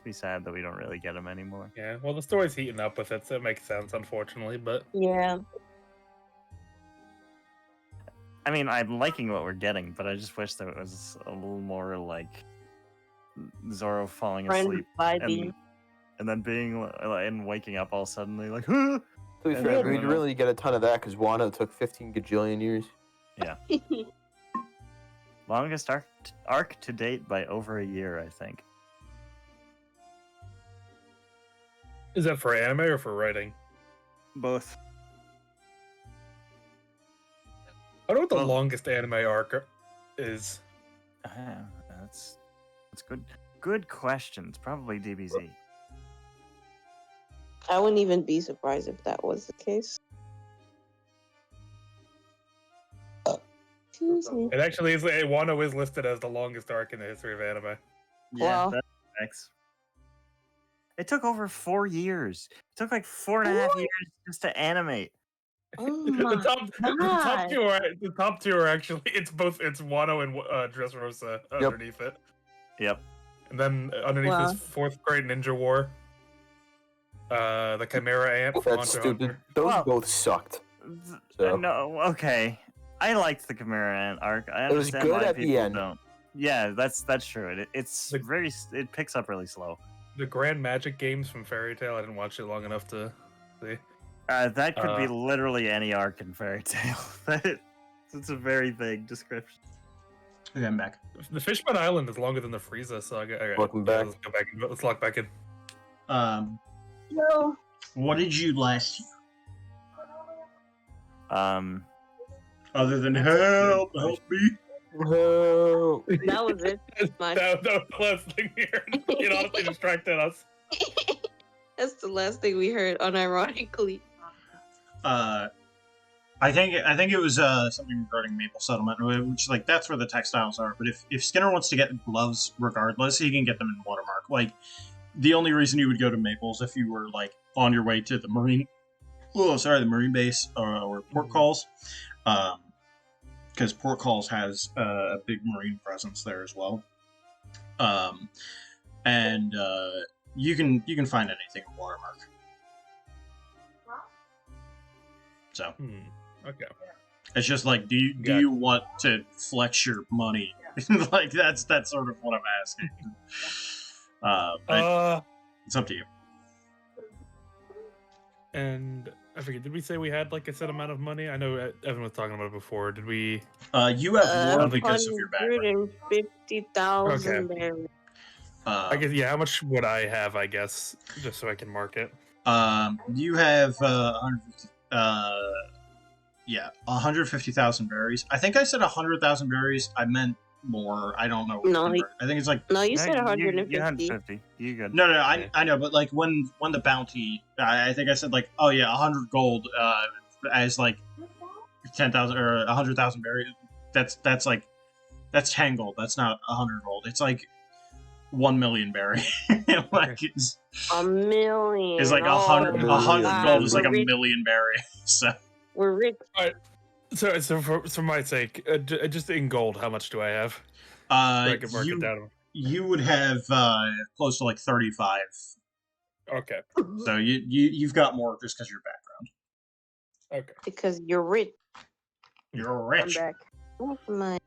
be sad that we don't really get him anymore. Yeah, well, the story's heating up with it, so it makes sense, unfortunately, but... Yeah. I mean, I'm liking what we're getting, but I just wish there was a little more, like, Zoro falling asleep and then being and waking up all suddenly, like, huh! To be fair, we'd really get a ton of that because Wano took 15 gajillion years. Yeah. Longest arc to date by over a year, I think. Is that for anime or for writing? Both. I don't know what the longest anime arc is. That's good. Good questions. Probably DBZ. I wouldn't even be surprised if that was the case. Excuse me. It actually is. Wano is listed as the longest arc in the history of anime. Yeah, Wow. that's it took over 4 years. It took like 4.5 years just to animate. Oh my the top two are actually it's Wano and Dressrosa underneath it. Yep. And then underneath is Fourth Grade Ninja War. The Chimera Ant from That's Hunter x stupid. Hunter. Those both sucked. So. No, okay. I liked the Chimera Ant arc. I It was understand good why at the people end. don't. Yeah, that's true. It picks up really slow. The Grand Magic games from Fairy Tail. I didn't watch it long enough to see. That could be literally any arc in Fairy Tail. It's a very vague description. Okay, I'm back. The Fishman Island is longer than the Frieza, so Welcome back. Let's go back. Let's lock back in. No. What did you last year? Other than help me. No. That was it. That was the last thing we heard. It honestly distracted us. That's the last thing we heard, unironically. I think it was something regarding Maple Settlement, which like that's where the textiles are. But if Skinner wants to get gloves, regardless, he can get them in Watermark. Like the only reason you would go to Maples if you were like on your way to the Marine, the Marine base or Port Calls, because Port Calls has a big Marine presence there as well. And you can find anything in Watermark. So. Okay. It's just like, do you want to flex your money? Like that's sort of what I'm asking. It's up to you. And I forget, did we say we had like a set amount of money? I know Evan was talking about it before. Did we? You have more because of your background. 150,000 there. I guess how much would I have? I guess just so I can mark it. You have 150,000 berries. I think I said 100,000 berries. I meant more. I don't know. No, I think it's like. No, you said 150. 150. You good? No, I know, but like when the bounty, I think I said like, 100 gold, as like 10,000 or 100,000 berries. That's like, that's 10 gold. That's not 100 gold. It's like 1 million berry. Like it's a million. It's like 100 gold is like a million berry. So. We're rich. All right. So for my sake, just in gold, how much do I have? I can mark it down. You would have close to like 35. Okay. So you've got more just because of your background. Okay. Because you're rich. You're rich. I'm back. What's my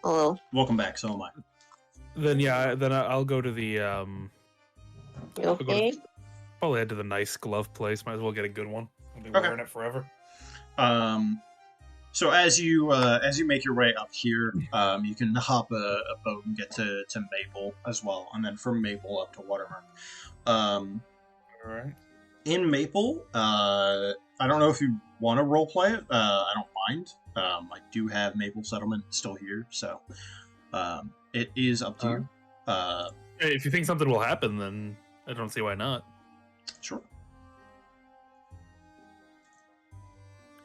hello. Welcome back. So am I. Then I'll go to the You okay? Probably head to the nice glove place. Might as well get a good one. I've been wearing it forever. So as you make your way up here, you can hop a boat and get to Maple as well, and then from Maple up to Watermark. All right. In Maple, I don't know if you want to roleplay it. I don't mind. I do have Maple Settlement still here, so it is up to you. Hey, if you think something will happen, then I don't see why not. Sure.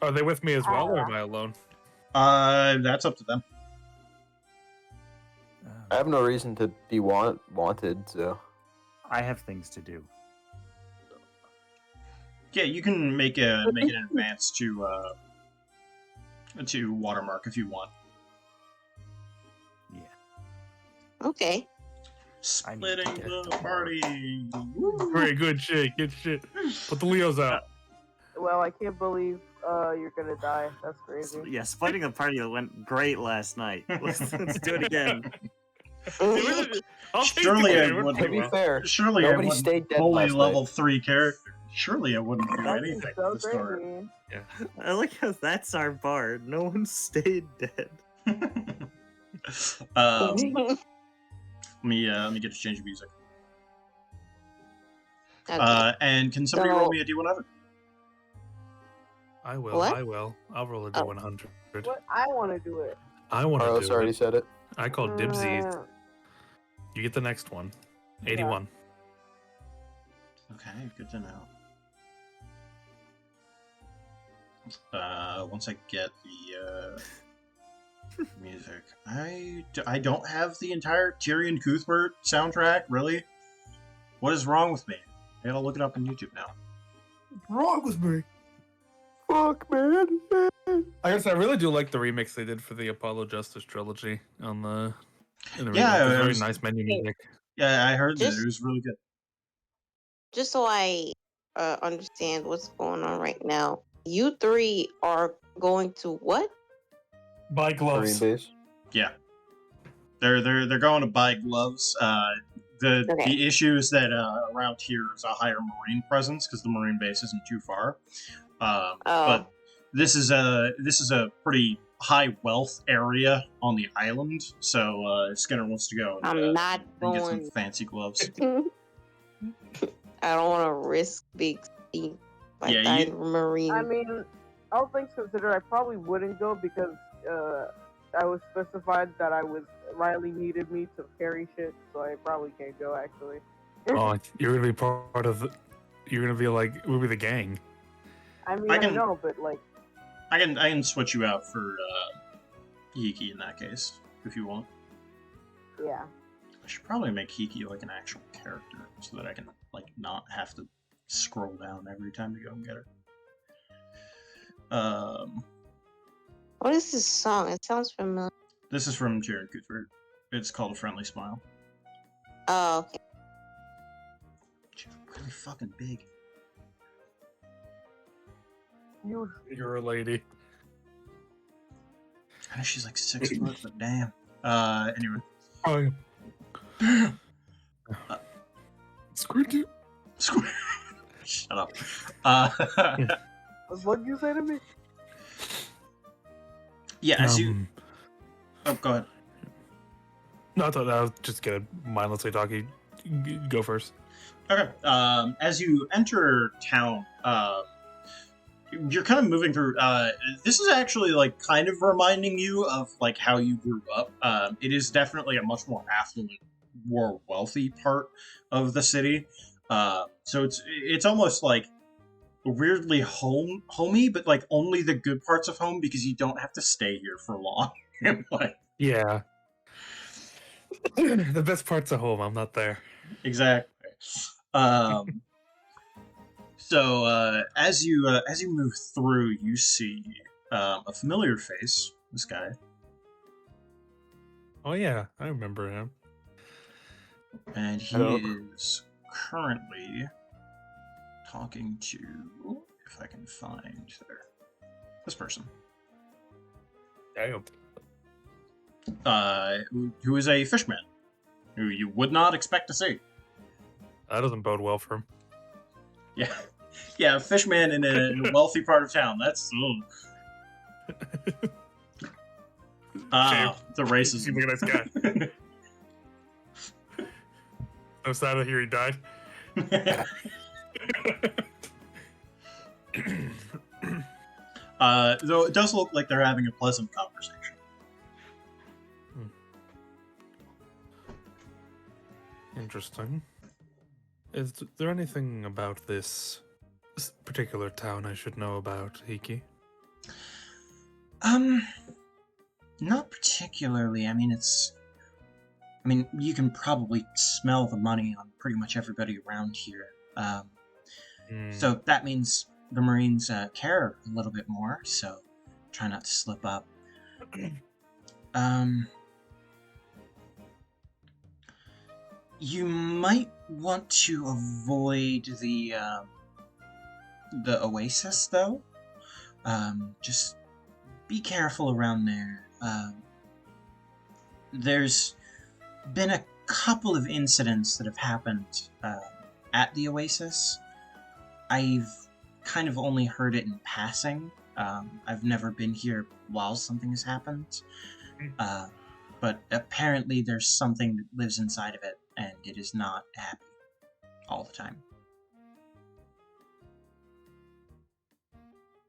Are they with me as well, or am I alone? That's up to them. I have no reason to be wanted, so. I have things to do. Yeah, you can make an advance to Watermark if you want. Yeah. Okay. Splitting the party. Woo. Great, good shit, good shit. Put the Leos out. Well, I can't believe you're gonna die. That's crazy. Yeah, splitting the party went great last night. Let's do it again. Surely I To wouldn't. be fair, Surely I nobody wouldn't stayed dead fully last level 3 character. Surely I wouldn't do That's anything so at the start. crazy. I like how that's our bar. No one stayed dead. Let me get to change the music. Okay. And can somebody So- roll me a D100? I will. What? I will. I'll roll a Oh. D100. What? I want to do it. I want to Carlos do already it. said it. I call dibsies. Uh, You get the next one. 81. Okay, good to know. Once I get the music, I don't have the entire Tyrion Cuthbert soundtrack. Really, what is wrong with me? I gotta look it up on YouTube now. Wrong with me. Fuck, man. I guess I really do like the remix they did for the Apollo Justice trilogy on the. In the Yeah, remake. It's it very was- nice menu music. Yeah, I heard that Just- it was really good. Just so I understand what's going on right now, you three are going to what? Buy Marine gloves. base. Yeah, they're going to buy gloves. The Okay. issue is that around here is a higher Marine presence because the Marine base isn't too far. But this is a pretty high wealth area on the island, so Skinner wants to go and, I'm not and get some going. fancy gloves. I don't want to risk being seen by Yeah, that you- Marine. I mean, all things considered, I probably wouldn't go because I was specified that Riley needed me to carry shit, so I probably can't go actually. Oh, you're gonna be part of the. You're gonna be like, we'll be the gang. I mean, I I can- know, but like, I can switch you out for Hiki in that case if you want. yeah. I should probably make Hiki like an actual character so that I can like not have to scroll down every time to go and get her. What is this song? It sounds familiar. This is from Jared Cuthbert. It's called A Friendly Smile. Oh, okay. She's really fucking big. You're a lady. I know she's like 6 foot, but damn. Anyway. Oh. Squirty. Shut up. What did you say to me? Yeah, as you. Oh, go ahead. No, I thought I was just gonna mindlessly talk. You go first. Okay. As you enter town, you're kind of moving through. This is actually like kind of reminding you of like how you grew up. It is definitely a much more affluent, more wealthy part of the city. So it's almost like weirdly homey, but like only the good parts of home because you don't have to stay here for long. Like, Yeah. The best part's at home. I'm not there. exactly. So as you move through, you see a familiar face. This guy, Oh yeah, I remember him. and he Hello. is currently talking to, if I can find this person, Damn. who is a fishman, who you would not expect to see. That doesn't bode well for him. Yeah, yeah, a fishman in a wealthy part of town. That's the racism. Seems like a nice guy. I'm sad to hear he died. Though it does look like they're having a pleasant conversation. Interesting. Is there anything about this particular town I should know about, Hiki? Not particularly. I mean, you can probably smell the money on pretty much everybody around here. So that means the Marines care a little bit more, so try not to slip up. You might want to avoid the oasis, though. Just be careful around there. There's been a couple of incidents that have happened at the oasis. I've kind of only heard it in passing. I've never been here while something has happened. But apparently there's something that lives inside of it, and it is not happy all the time.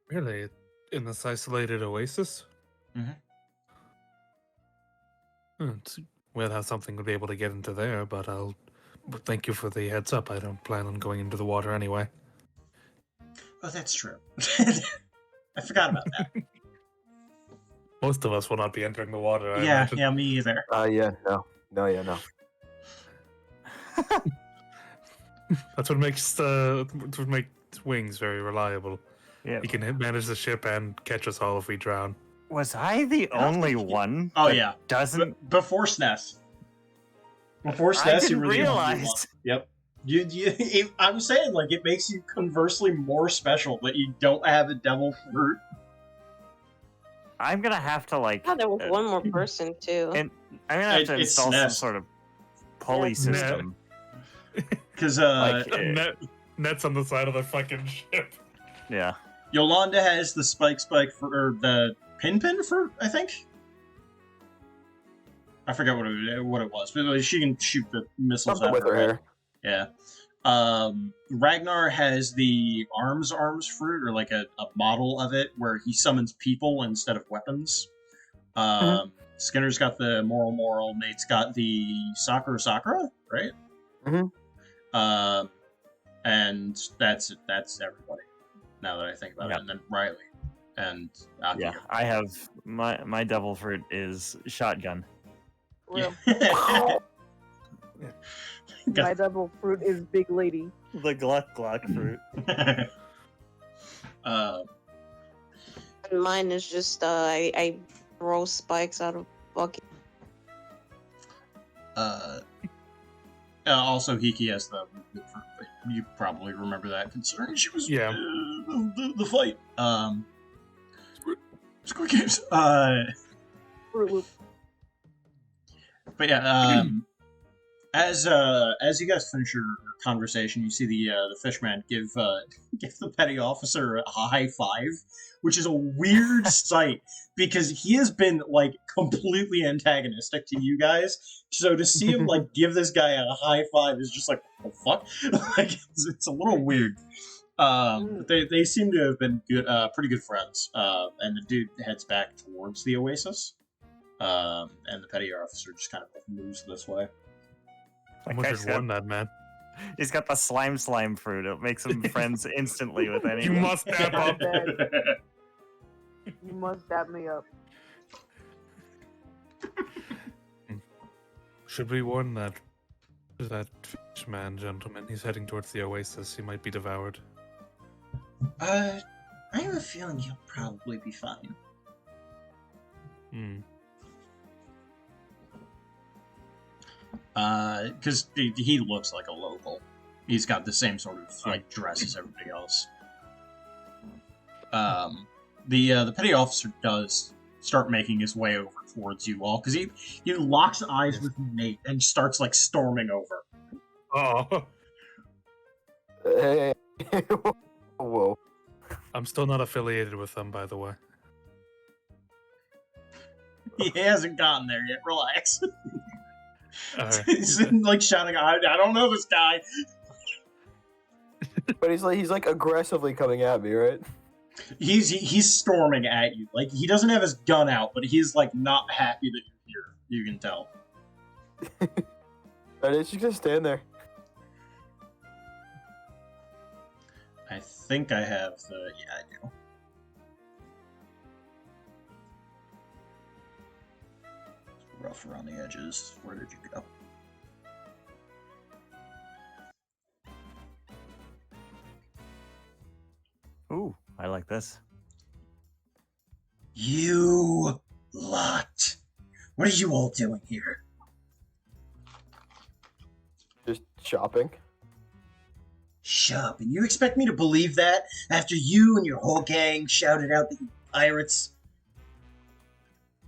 Really? In this isolated oasis? Mm-hmm. We'll have something to be able to get into there, but thank you for the heads up. I don't plan on going into the water anyway. Oh, that's true. I forgot about that. Most of us will not be entering the water. I Yeah, imagine. yeah, me either. No. That's what makes Wings very reliable. Yeah. He can manage the ship and catch us all if we drown. Was I the only one? Oh that yeah, doesn't. before SNES. Before SNES, I you didn't really don't do realize. one. Yep. I was saying, like, it makes you conversely more special that you don't have a devil fruit. I'm gonna have to like. Oh, there was one more person too. And I'm gonna have to It's install some SNES. sort of pulley system. Because Nets on the side of the fucking ship. Yeah. Yolanda has the spike for the pin fruit, I think. I forget what it was, but like, she can shoot the missiles Something at with her hair. Yeah. Ragnar has the arms fruit, or like a model of it, where he summons people instead of weapons. Skinner's got the moral. Nate's got the Sakura, right? Mm-hmm. And that's everybody. Now that I think about it, and then Riley and Aki. Yeah. I have my devil fruit is shotgun. Real. Got- My double fruit is big lady. The Gluck fruit. And mine is just I throw spikes out of bucket. Also, Hiki has the fruit, but you probably remember that, considering she was the fight. Squid Games. Fruit Loop. But yeah, as you guys finish your conversation, you see the fishman give the petty officer a high five, which is a weird sight because he has been like completely antagonistic to you guys. So to see him like give this guy a high five is just like, what the fuck? Like it's a little weird. But they seem to have been good, pretty good friends. And the dude heads back towards the oasis. And the petty officer just kind of like moves this way. That Almost guy's just won that, man. He's got the slime fruit. It makes him friends instantly with anyone. You must dap up. You must dab me up. Should we warn that fishman gentleman? He's heading towards the oasis. He might be devoured. I have a feeling he'll probably be fine. Because he looks like a local. He's got the same sort of like dress as everybody else. The petty officer does start making his way over towards you all because he locks eyes with Nate and starts like storming over. Oh, Hey. Whoa. I'm still not affiliated with them, by the way. He hasn't gotten there yet. Relax. Alright. He's like shouting, I don't know this guy. But he's like aggressively coming at me, right? He's storming at you. Like he doesn't have his gun out, but he's like not happy that you're here. You can tell. Alright, just gonna stand there. I think I have the I do. Rough around the edges. Where did you go? Ooh, I like this. You lot. What are you all doing here? shopping. Shopping? You expect me to believe that after you and your whole gang shouted out that you pirates?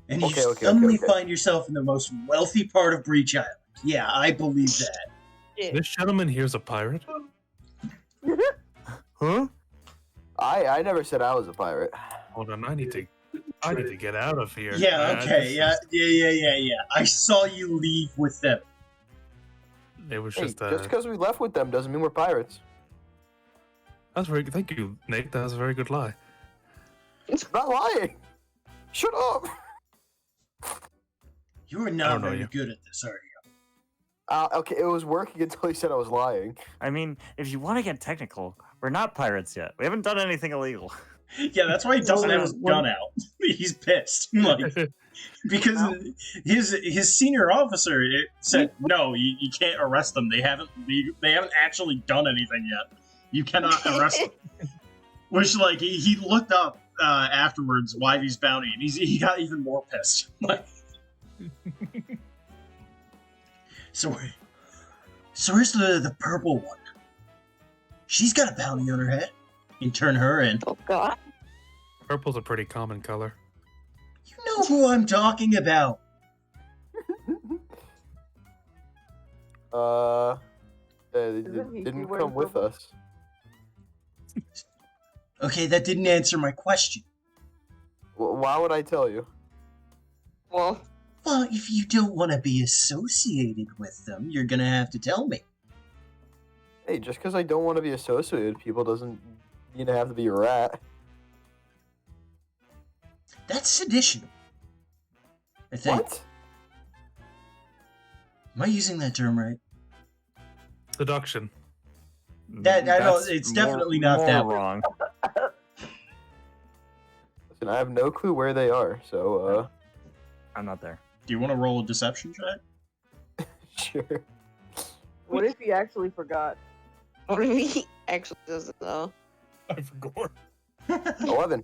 And you suddenly find yourself in the most wealthy part of Breach Island. Yeah, I believe that. This gentleman here's a pirate? Huh? I never said I was a pirate. Hold on, I need to get out of here. Yeah, okay, yeah. I saw you leave with them. It was Hey, just just because we left with them doesn't mean we're pirates. That's very thank you, Nate. That was a very good lie. I'm not lying. Shut up. You are not very good at this, are you? Okay, it was working until he said I was lying. I mean, if you want to get technical, we're not pirates yet. We haven't done anything illegal. Yeah, that's why he doesn't have his gun out. He's pissed. Like, because his senior officer said, no, you can't arrest them. They haven't actually done anything yet. You cannot arrest them. Which, like, he looked up afterwards Wivey's bounty, and he got even more pissed. Like, so where's the purple one? She's got a bounty on her head. You turn her in. Oh God. Purple's a pretty common color. You know who I'm talking about. They didn't come with us. Okay, that didn't answer my question. Why would I tell you? Well, if you don't want to be associated with them, you're gonna have to tell me. Hey, just because I don't want to be associated with people doesn't mean I have to be a rat. That's sedition. I think. What? Am I using that term right? Seduction. It's definitely not that wrong. Listen, I have no clue where they are, so I'm not there. Do you want to roll a deception check? Sure. What if he actually forgot? what if he actually doesn't know? I forgot. 11.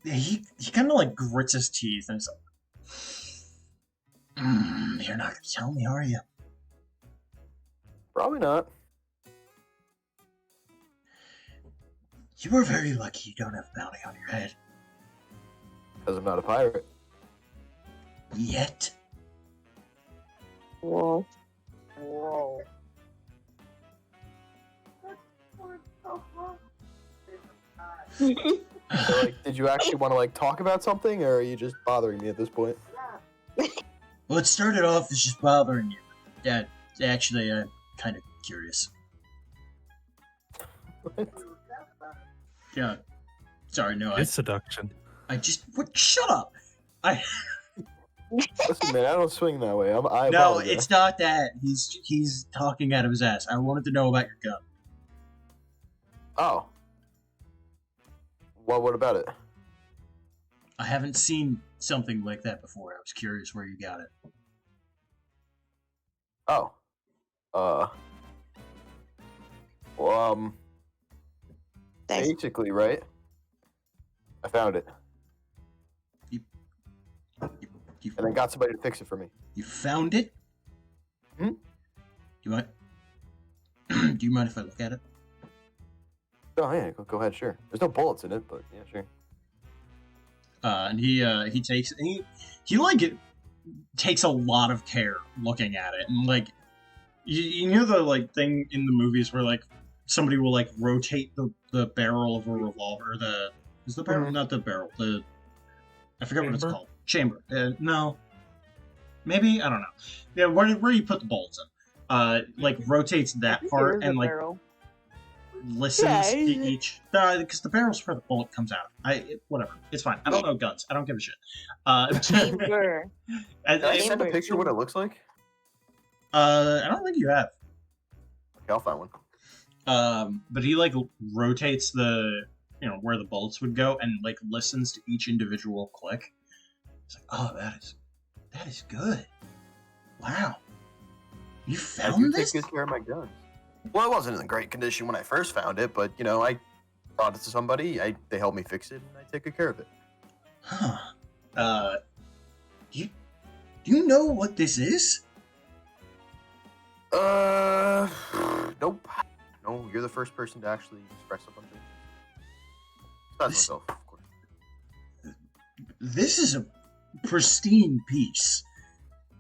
He kind of like grits his teeth and is like, you're not gonna tell me, are you? Probably not. You are very lucky you don't have a bounty on your head. Because I'm not a pirate. Yet. Whoa. Whoa. So, like, did you actually want to like talk about something, or are you just bothering me at this point? Well, it started off as just bothering you. Yeah, actually, I'm kind of curious. What? Yeah. Sorry, no, It's seduction. Shut up! Listen, man, I don't swing that way. I No, apologize. it's not that. He's talking out of his ass. I wanted to know about your gun. Oh. Well, what about it? I haven't seen something like that before. I was curious where you got it. Oh. Well, Thanks. basically, right? I found it. You And then got somebody to fix it for me. You found it? Hmm? Do you mind if I look at it? Oh, yeah, go ahead, sure. There's no bullets in it, but yeah, sure. And he takes he takes a lot of care looking at it, and like you know the like thing in the movies where like somebody will like rotate the barrel of a revolver. Is the barrel not the barrel? I forget what it's called. Chamber. No. Maybe I don't know. Yeah, where you put the bullets in. Like rotates that part and like barrel. listens to each because the barrel's where the bullet comes out. Whatever, it's fine. I don't know guns. I don't give a shit. Chamber. Can I send a picture of what it looks like? I don't think you have. Okay, I'll find one. But he like rotates the where the bullets would go and like listens to each individual click. It's like, oh, that is good. Wow, you I do found this? take good care of my guns. Well, it wasn't in great condition when I first found it, but I brought it to somebody. They helped me fix it, and I take good care of it. Huh. Do Do you know what this is? Nope. No, you're the first person to actually express a bunch of besides myself, of course. This is a pristine piece.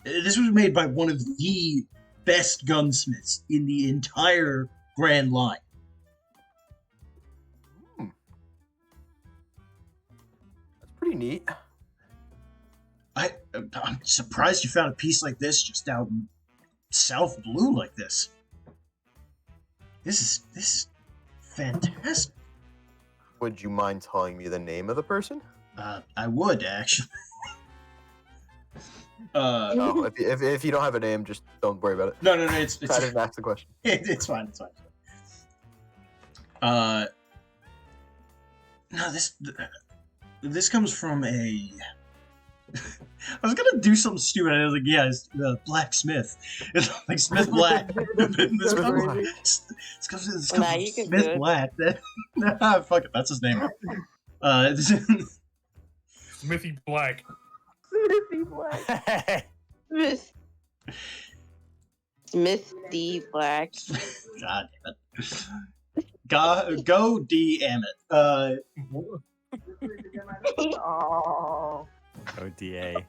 This was made by one of the best gunsmiths in the entire Grand Line. That's pretty neat. I'm surprised you found a piece like this just out in South Blue like this. This is fantastic. Would you mind telling me the name of the person? I would actually. No, if you don't have a name, just don't worry about it. No, it's I didn't ask the question. It's fine. It's fine. No, this comes from a. I was gonna do something stupid. I was like, yeah, it's blacksmith. It's like Smith Black. This comes from Smith Black. Fuck it, that's his name. Smithy Black. Smithy Black. Smith D. Black. God damn it. Go DM it. Oh. ODA.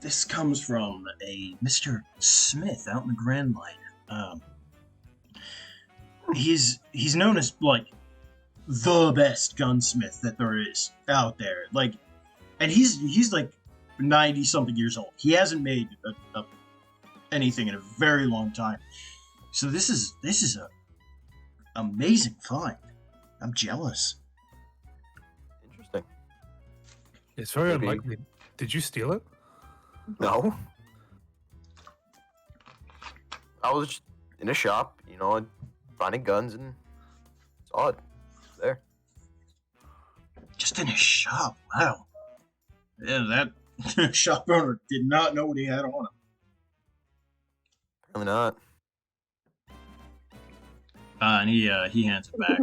This comes from a Mr. Smith out in the Grand Line. He's known as like the best gunsmith that there is out there. Like, and he's like 90-something years old. He hasn't made anything in a very long time. So this is a amazing find. I'm jealous. Interesting. It's very Maybe. unlikely. Did you steal it? No. I was just in a shop, finding guns and saw it there. Just in a shop. Wow. Yeah, that shop owner did not know what he had on him. Apparently not. And he hands it back.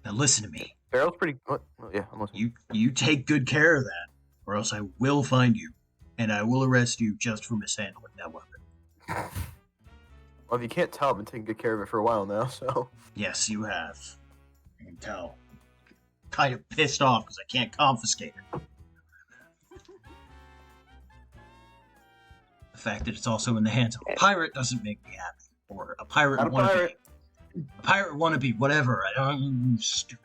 Now listen to me. Barrel's pretty. What? Oh, yeah, I'm listening. You take good care of that, or else I will find you, and I will arrest you just for mishandling that weapon. Well, if you can't tell, I've been taking good care of it for a while now, so. Yes, you have. I can tell. Kind of pissed off because I can't confiscate it. The fact that it's also in the hands of a pirate doesn't make me happy, or a pirate Not a wannabe. pirate. A pirate wannabe, whatever. I don't. Stupid.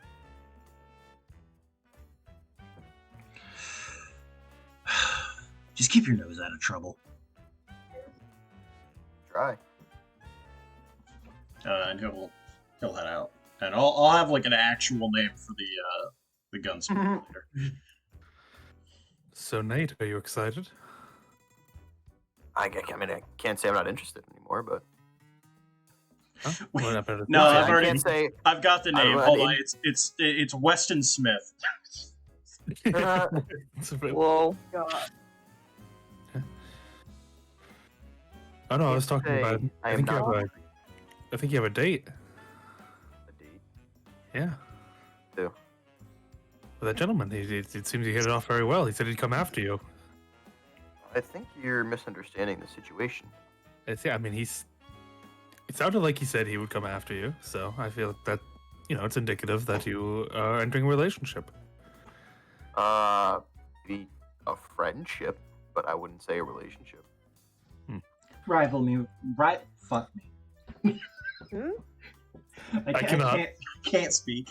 Just keep your nose out of trouble. Try. And he'll head out, and I'll have like an actual name for the gunsmith later. So, Nate, are you excited? I mean, I can't say I'm not interested anymore, but. Huh? Well, I better- No, I I've already. can't say. I've got the name. I Hold mean- on, it's Weston Smith. It's a bit- Whoa. God. Oh no, I was Can't talking say about. I I am think you have not. I think you have a date. A date. Yeah. Who? With that gentleman. It seems he hit it off very well. He said he'd come after you. I think you're misunderstanding the situation. Yeah, I mean, it sounded like he said he would come after you, so I feel that, it's indicative that you are entering a relationship. Maybe a friendship, but I wouldn't say a relationship. Rival me, right? Fuck me. Hmm? I cannot. can't speak.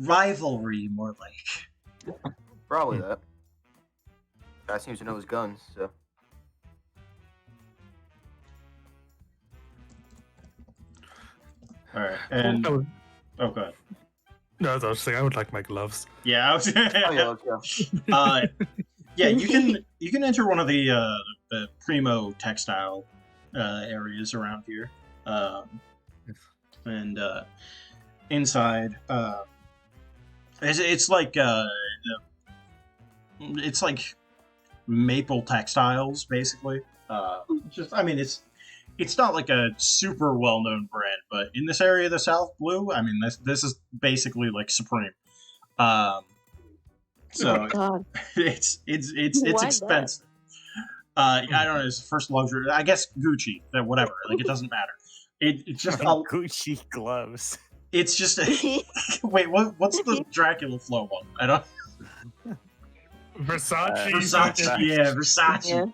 Rivalry, more like. Probably that. Guy seems to know his guns, so. All right, and I would, oh god, no, I was just saying I would like my gloves. yeah, I was. Oh, yeah, let's go. Yeah, you can enter one of the primo textile areas around here, and inside it's like maple textiles basically. Just I mean it's it's not like a super well-known brand, but in this area of the South Blue, I mean, this is basically like Supreme. So God. it's Why expensive. I don't know. It's the first luxury. I guess Gucci, whatever. Like it doesn't matter. It's just Gucci gloves. It's just wait. What's the Dracula flow one? I don't. Versace. Versace. Yeah, Versace. Yeah.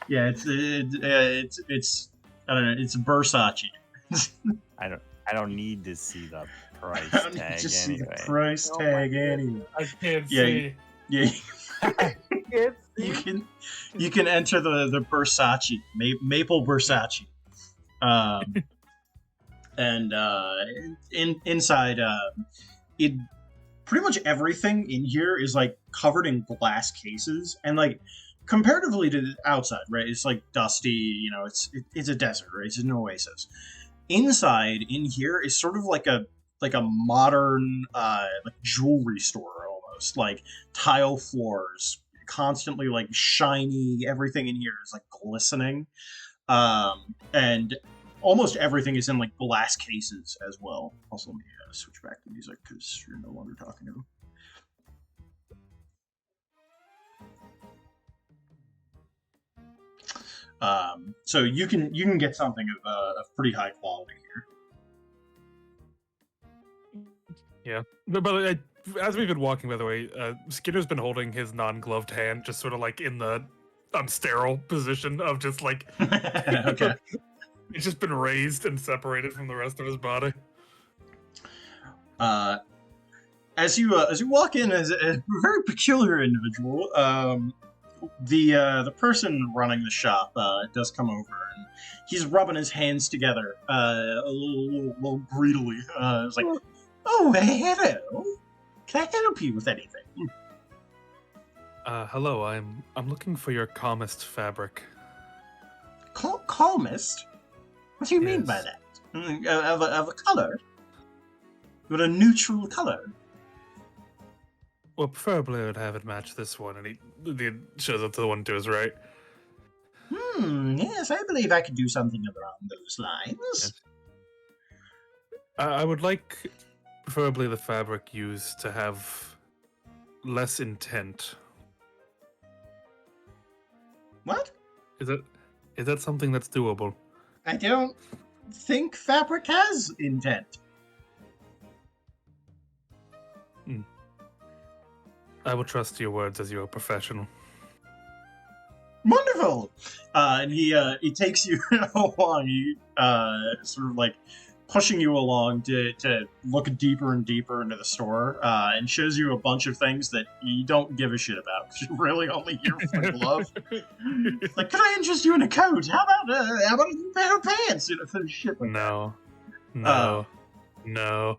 Yeah, it's I don't know. It's Versace. I don't need to see the price I don't tag just anyway. see the price Oh my tag goodness. anyway. I can't Yeah, see. Yeah, It's you can enter the Versace maple Versace, and inside it pretty much everything in here is like covered in glass cases, and like comparatively to the outside, right? It's like dusty, you know. It's a desert, right? It's an oasis. Inside in here is sort of like a modern like jewelry store almost, like tile floors, constantly like shiny. Everything in here is like glistening, and almost everything is in like glass cases as well. Also, let me switch back to music because you're no longer talking to him. So you can get something of pretty high quality here. Yeah. But as we've been walking, by the way, Skinner's been holding his non-gloved hand just sort of like in the unsterile position of just like Okay. it's just been raised and separated from the rest of his body. As you walk in as a very peculiar individual, the person running the shop does come over, and he's rubbing his hands together a little greedily. It's like, oh, hello. Can I help you with anything? Hello, I'm looking for your calmest fabric. Calmest? What do you mean by Yes. that? Of a color? With a neutral color? Well, preferably I would have it match this one, and he shows up to the one to his right. Yes, I believe I could do something around those lines. Yes. I would like, preferably the fabric used to have less intent. What? Is that something that's doable? I don't think fabric has intent. I will trust your words as you're a professional. Wonderful! And he takes you along, he sort of like pushing you along to look deeper and deeper into the store, and shows you a bunch of things that you don't give a shit about, because you're really only here for the glove. Like, could I interest you in a coat? How about a pair of pants? You know, for shit like No.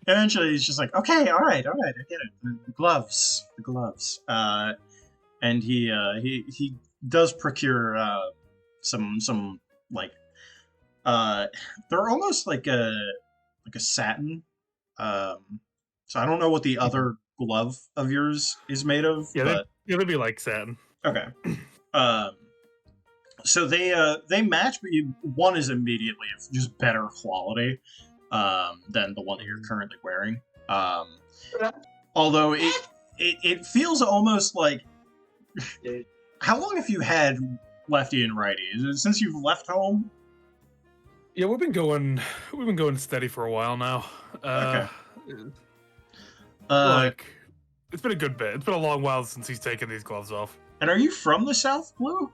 Eventually, he's just like, okay, all right, I get it. The gloves. And he does procure some like they're almost like a satin. So I don't know what the other glove of yours is made of. Yeah, but they'd be like satin. okay. So they match, but one is immediately just better quality than the one that you're currently wearing. Although it feels almost like, how long have you had lefty and righty? Is it since you've left home? Yeah, we've been going steady for a while now. Okay. Like, it's been a good bit. It's been a long while since he's taken these gloves off. And are you from the South Blue?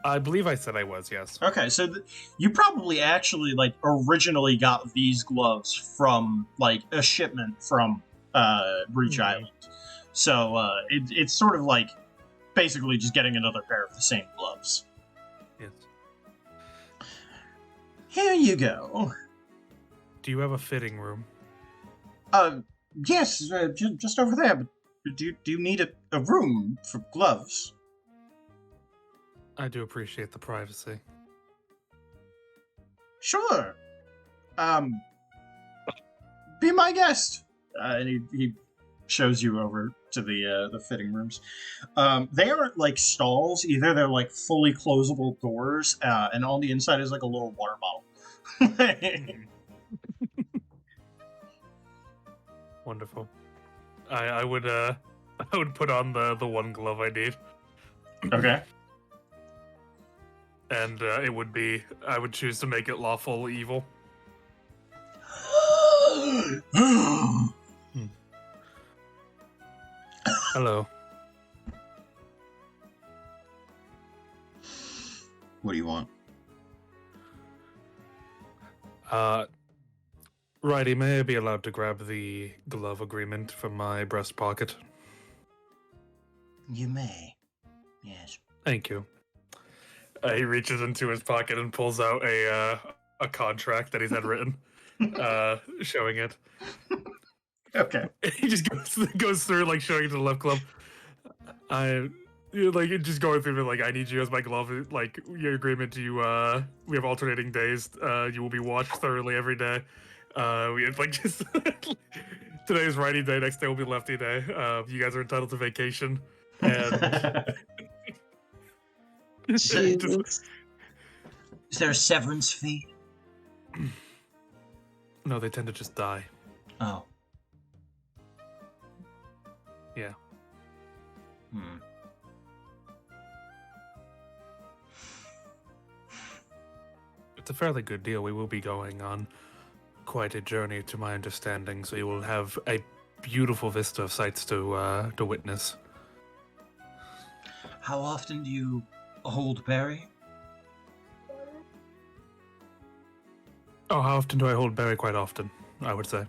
I believe I said I was, yes. Okay, so you probably actually like originally got these gloves from like a shipment from Breach Island. So it's sort of like basically just getting another pair of the same gloves. Yes. Here you go. Do you have a fitting room? Yes, just over there. But do you need a room for gloves? I do appreciate the privacy. Sure. Be my guest. And he shows you over to the fitting rooms. They aren't like stalls either. They're like fully closable doors, and on the inside is like a little water bottle. Wonderful. I would put on the one glove I need, Okay. and it would be I would choose to make it lawful evil. Hello. What do you want? Righty, may I be allowed to grab the glove agreement from my breast pocket? You may. Yes. Thank you. He reaches into his pocket and pulls out a contract that he's had written, showing it. Okay. He just goes through like showing it to the left glove. Just going through like I need you as my glove. Like your agreement, we have alternating days. You will be watched thoroughly every day. We have like just today is righty day. Next day will be lefty day. You guys are entitled to vacation. And Is there a severance fee? No, they tend to just die. Oh. Yeah. Hmm. It's a fairly good deal. We will be going on quite a journey, to my understanding, so you will have a beautiful vista of sights to witness. How often do you hold Barry? Oh, how often do I hold Barry? Quite often, I would say.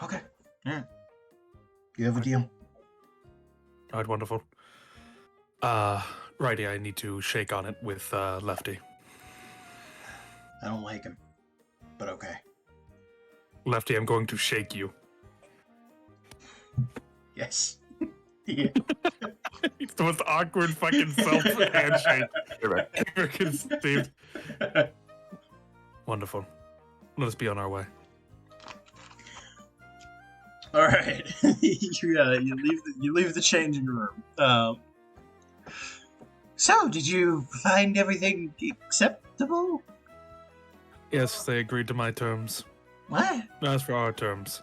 Okay. Yeah. You have a deal. All right, wonderful. Righty, I need to shake on it with Lefty. I don't like him, but okay. Lefty, I'm going to shake you. Yes. Yeah. It's the most awkward fucking self-handshake ever conceived. Wonderful. Let us be on our way. All right. you leave the changing room. So, did you find everything acceptable? Yes, they agreed to my terms. What? As for our terms.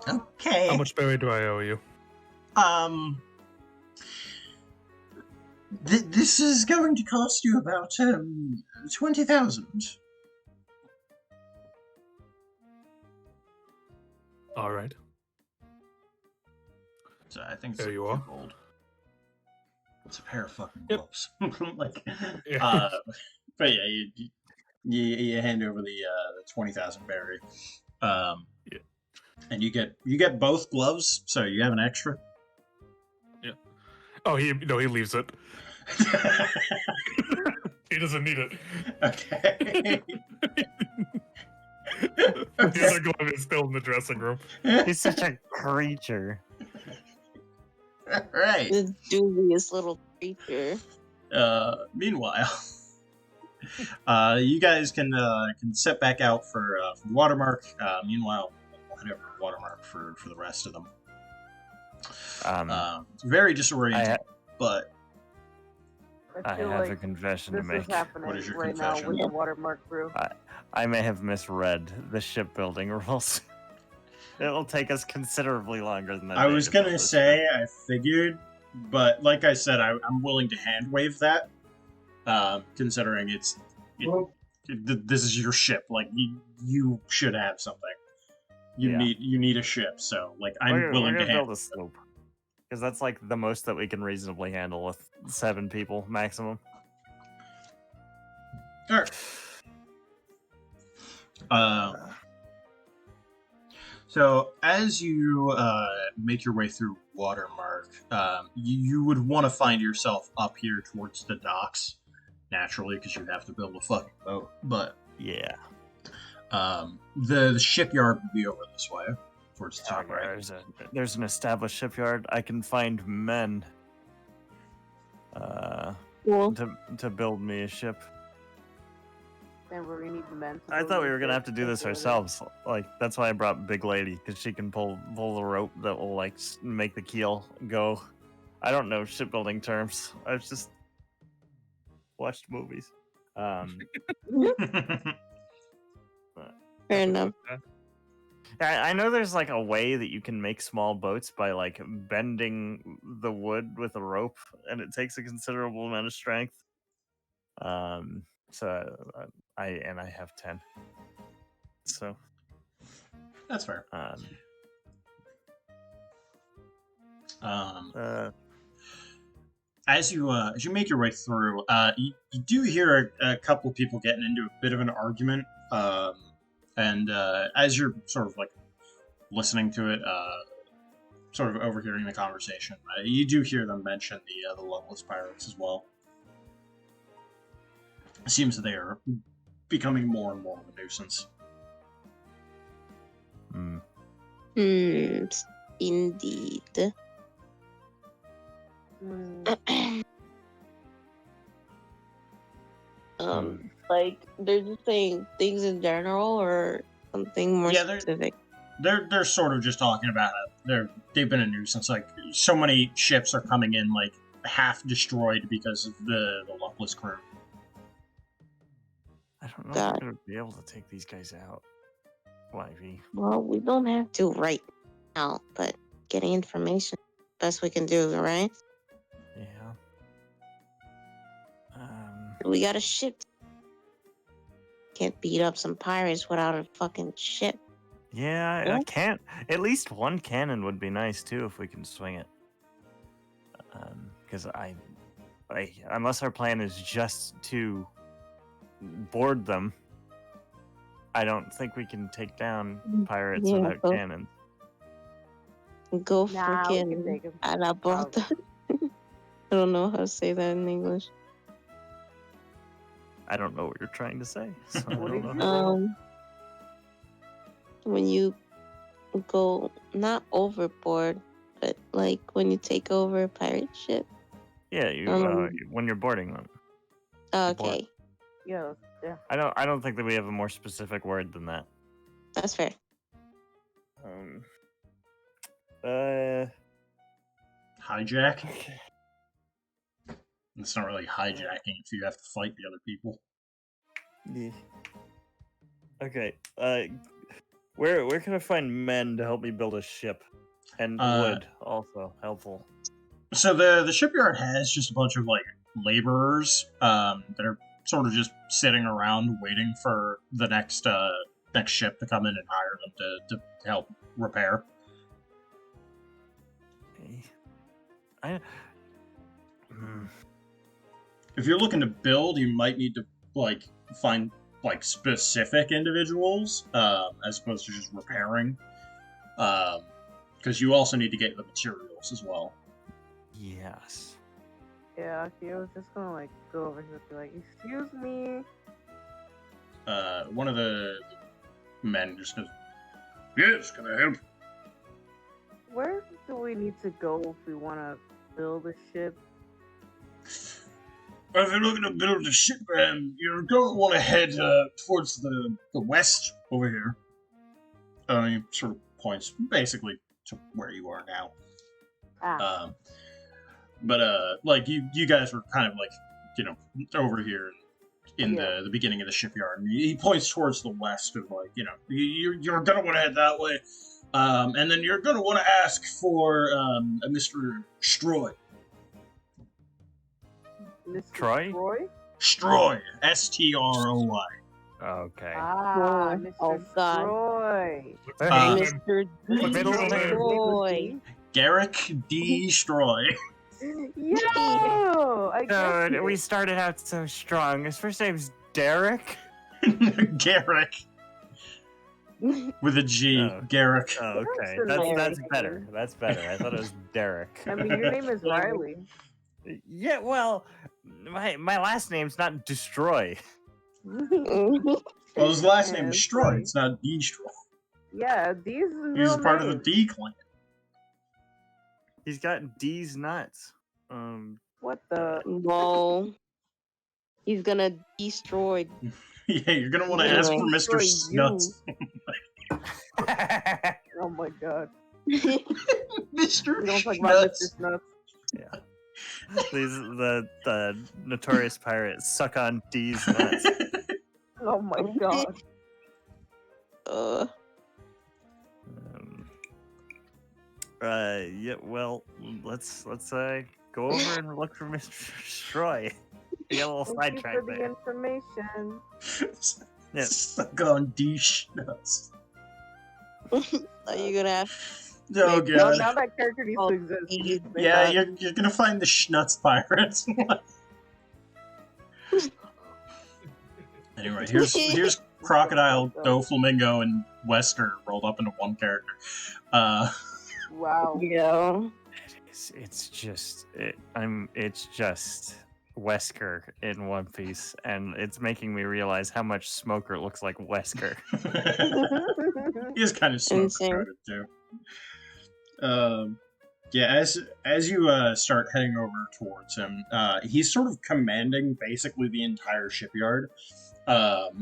Okay. How much berry do I owe you? This is going to cost you about 20,000. All right. So I think it's There like you are. gold. It's a pair of fucking Yep. gloves. Like, Yeah. but yeah, you hand over the 20,000 berry, Yeah. and you get both gloves, so you have an extra. Oh, he leaves it. He doesn't need it. Okay. The other glove is still in the dressing room. He's such a creature. Right. This dubious little creature. Meanwhile, you guys can set back out for Watermark. Meanwhile, we'll head over to Watermark for the rest of them. It's very disorienting, but I feel have like a confession to this make. is happening What is your right confession? now with the watermark crew. I may have misread the shipbuilding rules. It'll take us considerably longer than that. I day was to build gonna this say ship. I figured, but like I said, I'm willing to hand wave that, considering this is your ship. Like you should have something. You Yeah. need a ship, so like I'm We're willing to gonna hand. build a sloop because that's like the most that we can reasonably handle with 7 people maximum. Alright. So as you make your way through Watermark, you would want to find yourself up here towards the docks, naturally, because you have to build a fucking boat. But Yeah. the shipyard would be over this way, towards the top Okay, right. there's an established shipyard. I can find men Cool. to build me a ship. understand where we need the men. I thought we were gonna have to do this That's what it is. ourselves. Like that's why I brought Big Lady because she can pull the rope that will like make the keel go. I don't know shipbuilding terms. I've just watched movies. Fair enough. I know there's like a way that you can make small boats by like bending the wood with a rope, and it takes a considerable amount of strength. So I have 10. So That's fair. As you make your way through, you do hear a couple of people getting into a bit of an argument. And as you're sort of like listening to it, sort of overhearing the conversation, you do hear them mention the Loveless Pirates as well. It seems that they are becoming more and more of a nuisance. Indeed. Like they're just saying things in general or something more specific. They're sort of just talking about it. They've been a nuisance. Like so many ships are coming in like half destroyed because of the luckless crew. I don't know if we're gonna be able to take these guys out. YV. Well, we don't have to right now, but getting information, best we can do, right? Yeah. We got a ship. Can't beat up some pirates without a fucking ship. Yeah, I can't. At least one cannon would be nice too if we can swing it. Because I, unless our plan is just to board them, I don't think we can take down pirates without cannons. Go freaking a la porta. I don't know how to say that in English. I don't know what you're trying to say. So I What don't did know. you When you go not overboard, but like when you take over a pirate ship. Yeah, when you're boarding them. Okay. Yeah. I don't think that we have a more specific word than that. That's fair. Hijack. It's not really hijacking if you have to fight the other people. Yeah. Okay. Where can I find men to help me build a ship? And wood also helpful. So the shipyard has just a bunch of like laborers that are sort of just sitting around waiting for the next ship to come in and hire them to help repair. Okay. If you're looking to build, you might need to like find like specific individuals as opposed to just repairing, because you also need to get the materials as well. Yes. Yeah, he was just gonna like go over here and be like, "Excuse me." One of the men just goes, "Yes, can I help?" Where do we need to go if we want to build a ship? Well, if you're looking to build a ship, you're going to want to head towards the west over here. He sort of points basically to where you are now. But like you guys were kind of like, over here in the beginning of the shipyard. And he points towards the west of like, you're going to want to head that way. And then you're going to want to ask for a Mr. Stroy. Mr. Troy? Stroy. S-T-R-O-Y. Okay. Mr. Oh, God. Stroy. Mr. middle name? Stroy. Garrick D. Stroy. Yo! I guess Dude, we started out so strong. His first name's Derek? Garrick. With a G. Oh. Garrick. Oh, okay. That's That's nice. better. That's better. I thought it was Derek. I mean, your name is Riley. Yeah, well, my last name's not Destroy. Well, his last name is Yeah, Stroy. funny. It's not D. Stroy. Yeah, these are He's part of the D clan. He's got D's nuts. What the? Well, he's gonna destroy Yeah, you're gonna want to ask for Anyway. Mr. Destroy Snuts. Oh my god. Mr. We don't talk about Mr. Snuts. Snuts. These the notorious pirates suck on D's nuts. Oh my god. Uh, Um, yeah. Well, let's go over and look for Mr. Stroy. We got a little Thank you for sidetracked the there. information. Yeah. Suck on D Snuts. are you gonna have Oh Maybe. Now, god. now that character needs Oh, to exist. he- We need to make Yeah, that. you're gonna find the Schnuts pirates. Anyway, here's Crocodile, Doflamingo, and Wesker rolled up into one character. Wow. Yeah. It's just Wesker in One Piece, and it's making me realize how much Smoker looks like Wesker. He is kind of smoke Insane. coated too. Yeah, as you start heading over towards him, he's sort of commanding basically the entire shipyard.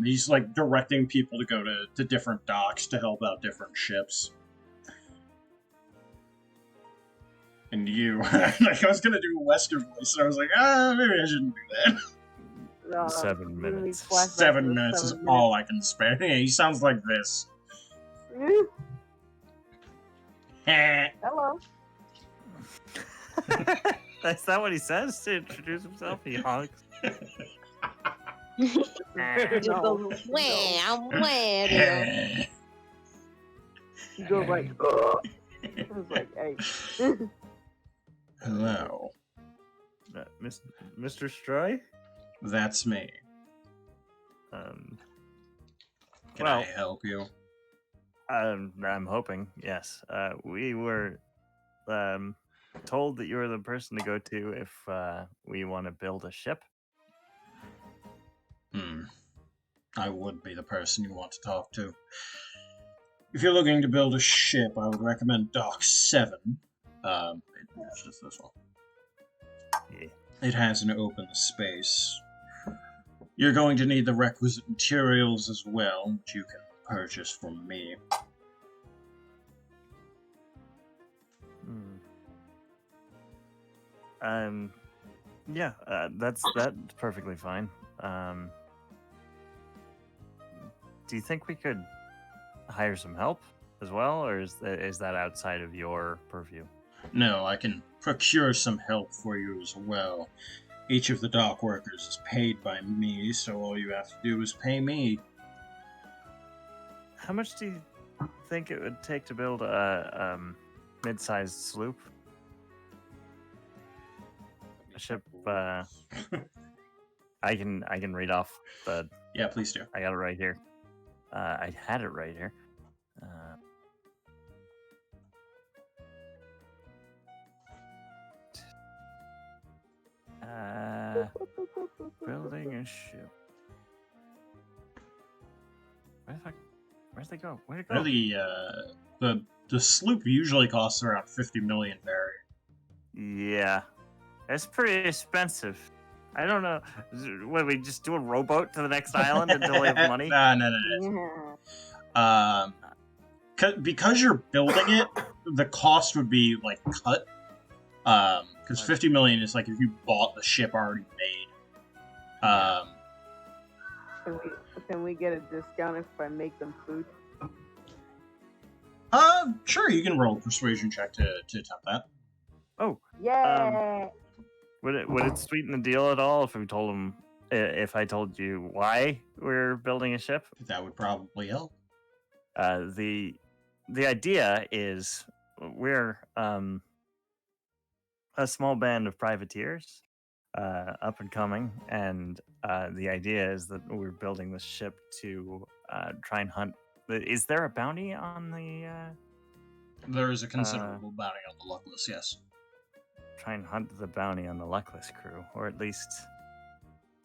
He's like directing people to go to different docks to help out different ships. And you, like, I was gonna do a Wesker voice, and I was like, maybe I shouldn't do that. 7 giving me minutes. flashbacks to 7 the minutes is 7 all I can spare. Yeah, he sounds like this. minutes. Eh. Hello. That's not what he says to introduce himself. He honks. Just No, goes, wham, wham. He goes like, ugh. It was like, hey. Hello, Mr. Stroy? that's me. Um, Can Well- I help you? I'm hoping, yes. We were told that you were the person to go to if we want to build a ship. I would be the person you want to talk to. If you're looking to build a ship, I would recommend Dock 7. It's just this one. Yeah. It has an open space. You're going to need the requisite materials as well, which you can purchase from me. Yeah, that's perfectly fine. Do you think we could hire some help as well, or is that outside of your purview? No, I can procure some help for you as well. Each of the dock workers is paid by me, so all you have to do is pay me. How much do you think it would take to build a mid-sized sloop? A ship. I can read off the. Yeah, please do. I got it right here. I had it right here. Building a ship. Where'd they go? Where'd it go? The sloop usually costs around 50 million Barry. Yeah, it's pretty expensive. I don't know. What, we just do a rowboat to the next island until we have money? No. Yeah. Because you're building it, the cost would be like cut. Because 50 million is like if you bought the ship already made. Can we get a discount if I make them food? Sure, you can roll a persuasion check to attempt that. Oh, Yeah. would it sweeten the deal at all if we told them? If I told you why we're building a ship? That would probably help. The idea is we're a small band of privateers, up and coming, and the idea is that we're building this ship to try and hunt. Is there a bounty on the? There is a considerable bounty on the luckless, yes. Try and hunt the bounty on the luckless crew, or at least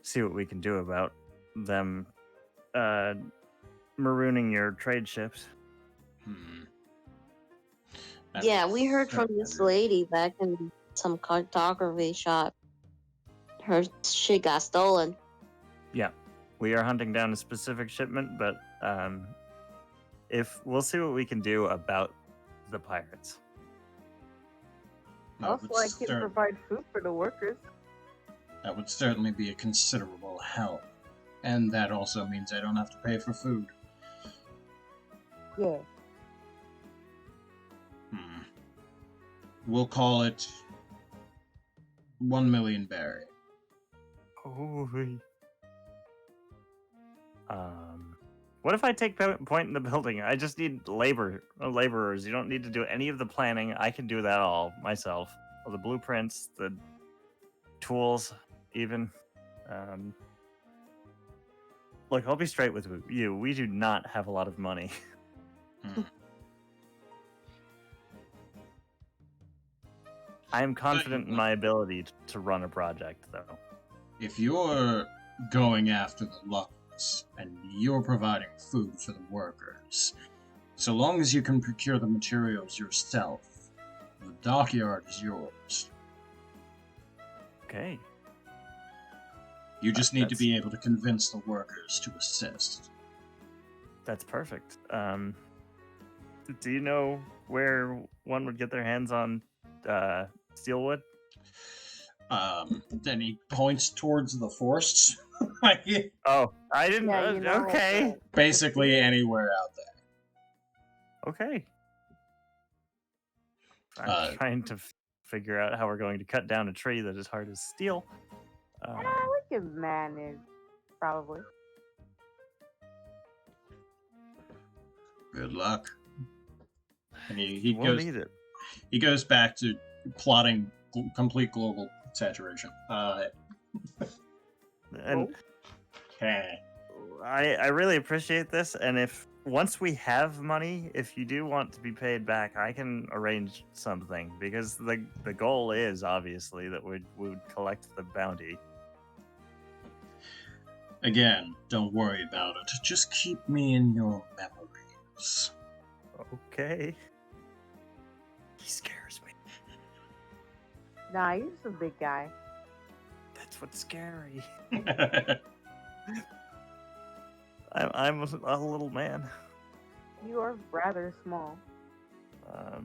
see what we can do about them marooning your trade ships. That Yeah, is we heard from this certainly- lady back in some cartography shop. Her shit got stolen. Yeah, we are hunting down a specific shipment, but if we'll see what we can do about the pirates. That Also, would I can provide food for the workers. That would certainly be a considerable help. And that also means I don't have to pay for food. Yeah. We'll call it 1 million berry. Oh. What if I take point in the building? I just need laborers. You don't need to do any of the planning. I can do that all myself. All the blueprints, the tools, even. Look, I'll be straight with you. We do not have a lot of money. I am confident in my ability to run a project, though. If you're going after the luckless and you're providing food for the workers, so long as you can procure the materials yourself, the dockyard is yours. Okay. You just need to be able to convince the workers to assist. That's perfect. Do you know where one would get their hands on steelwood? Then he points towards the forests. Oh, I didn't. Yeah, Okay. Basically anywhere out there. Okay. I'm trying to figure out how we're going to cut down a tree that is hard as steel. We can manage, probably. Good luck. And he goes back to plotting complete global saturation. And I really appreciate this. And if once we have money, if you do want to be paid back, I can arrange something, because the goal is obviously that we would collect the bounty. Again, don't worry about it. Just keep me in your memories. Okay. He scares me. Nah, he's a big guy. That's what's scary. I'm a little man. You are rather small.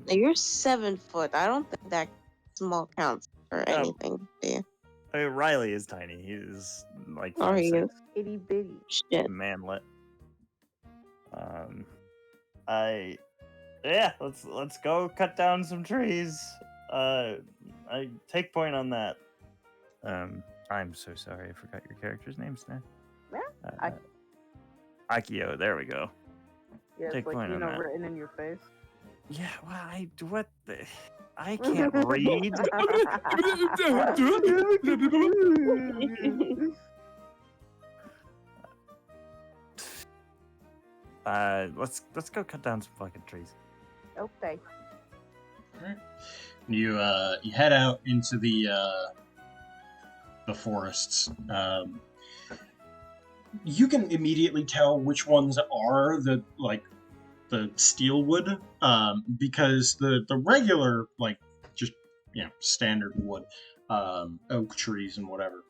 You're 7 foot. I don't think that small counts for anything. Yeah. I mean, Riley is tiny. He is like Are you? Itty bitty. Shit. manlet. Let's go cut down some trees. I take point on that. I'm so sorry, I forgot your character's names now. Yeah, Akio, there we go. yeah, Take it's like, point on that. written in your face. Yeah, well, I can't read. Let's go cut down some fucking trees. Okay. Alright. You head out into the forests. You can immediately tell which ones are the steel wood, because the regular just standard wood, oak trees and whatever,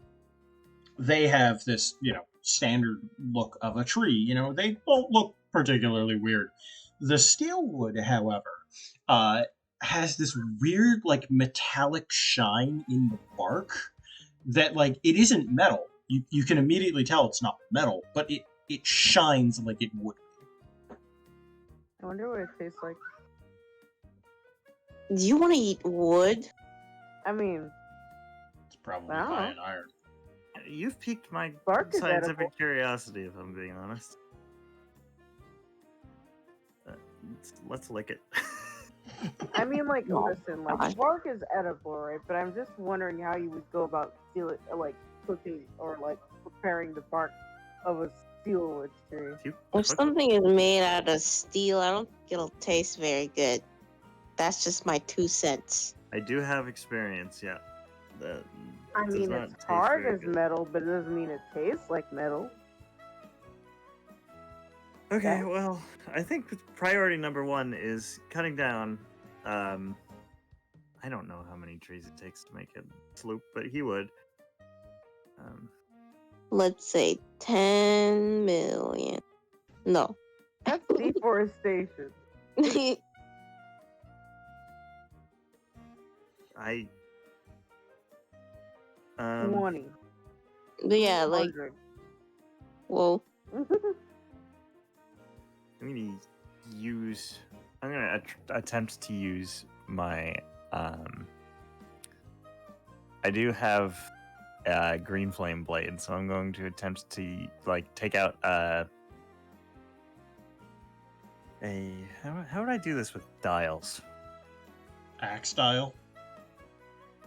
they have this standard look of a tree. They don't look particularly weird. The steel wood, however, has this weird metallic shine in the bark that it isn't metal. You can immediately tell it's not metal, but it shines like it would be. I wonder what it tastes like. Do you want to eat wood? I mean, It's probably high in iron. You've piqued my Bark is scientific edible. curiosity, if I'm being honest. Let's lick it. I mean, listen, gosh. bark is edible, right? But I'm just wondering how you would go about cooking or preparing the bark of a steelwood tree. If something is made out of steel, I don't think it'll taste very good. That's just my 2 cents. I do have experience, yeah. I mean, it's hard as metal, but it doesn't mean it tastes like metal. Okay, Yeah. well, I think priority number 1 is cutting down. I don't know how many trees it takes to make a sloop, but he would. let's say 10 million. No. That's deforestation. I 20. But yeah, like, 100. well, I'm gonna use. I'm gonna attempt to use my. I do have green flame blade, so I'm going to attempt to like take out a. How would I do this with dials? Axe style.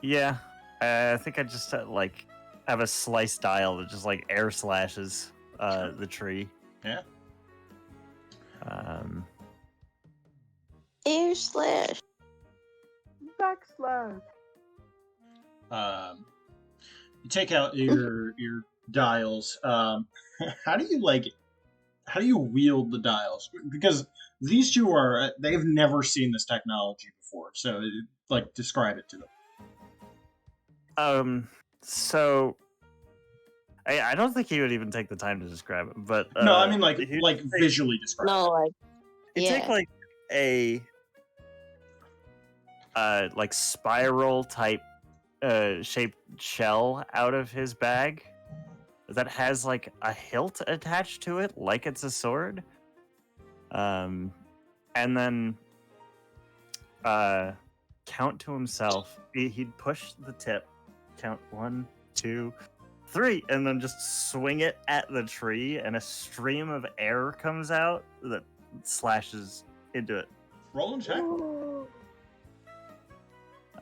Yeah, I think I just like have a slice dial that just like air slashes the tree. Yeah. air slash. Backslash. You take out your dials. How do you wield the dials? Because these two they've never seen this technology before. So like describe it to them. So I don't think he would even take the time to describe it, but No, I mean like he'd visually describe No, like, he'd take yeah. like a like spiral type shaped shell out of his bag that has like a hilt attached to it, like it's a sword. And then count to himself. He'd push the tip, count 1, 2, 3, and then just swing it at the tree, and a stream of air comes out that slashes into it. Roll and check.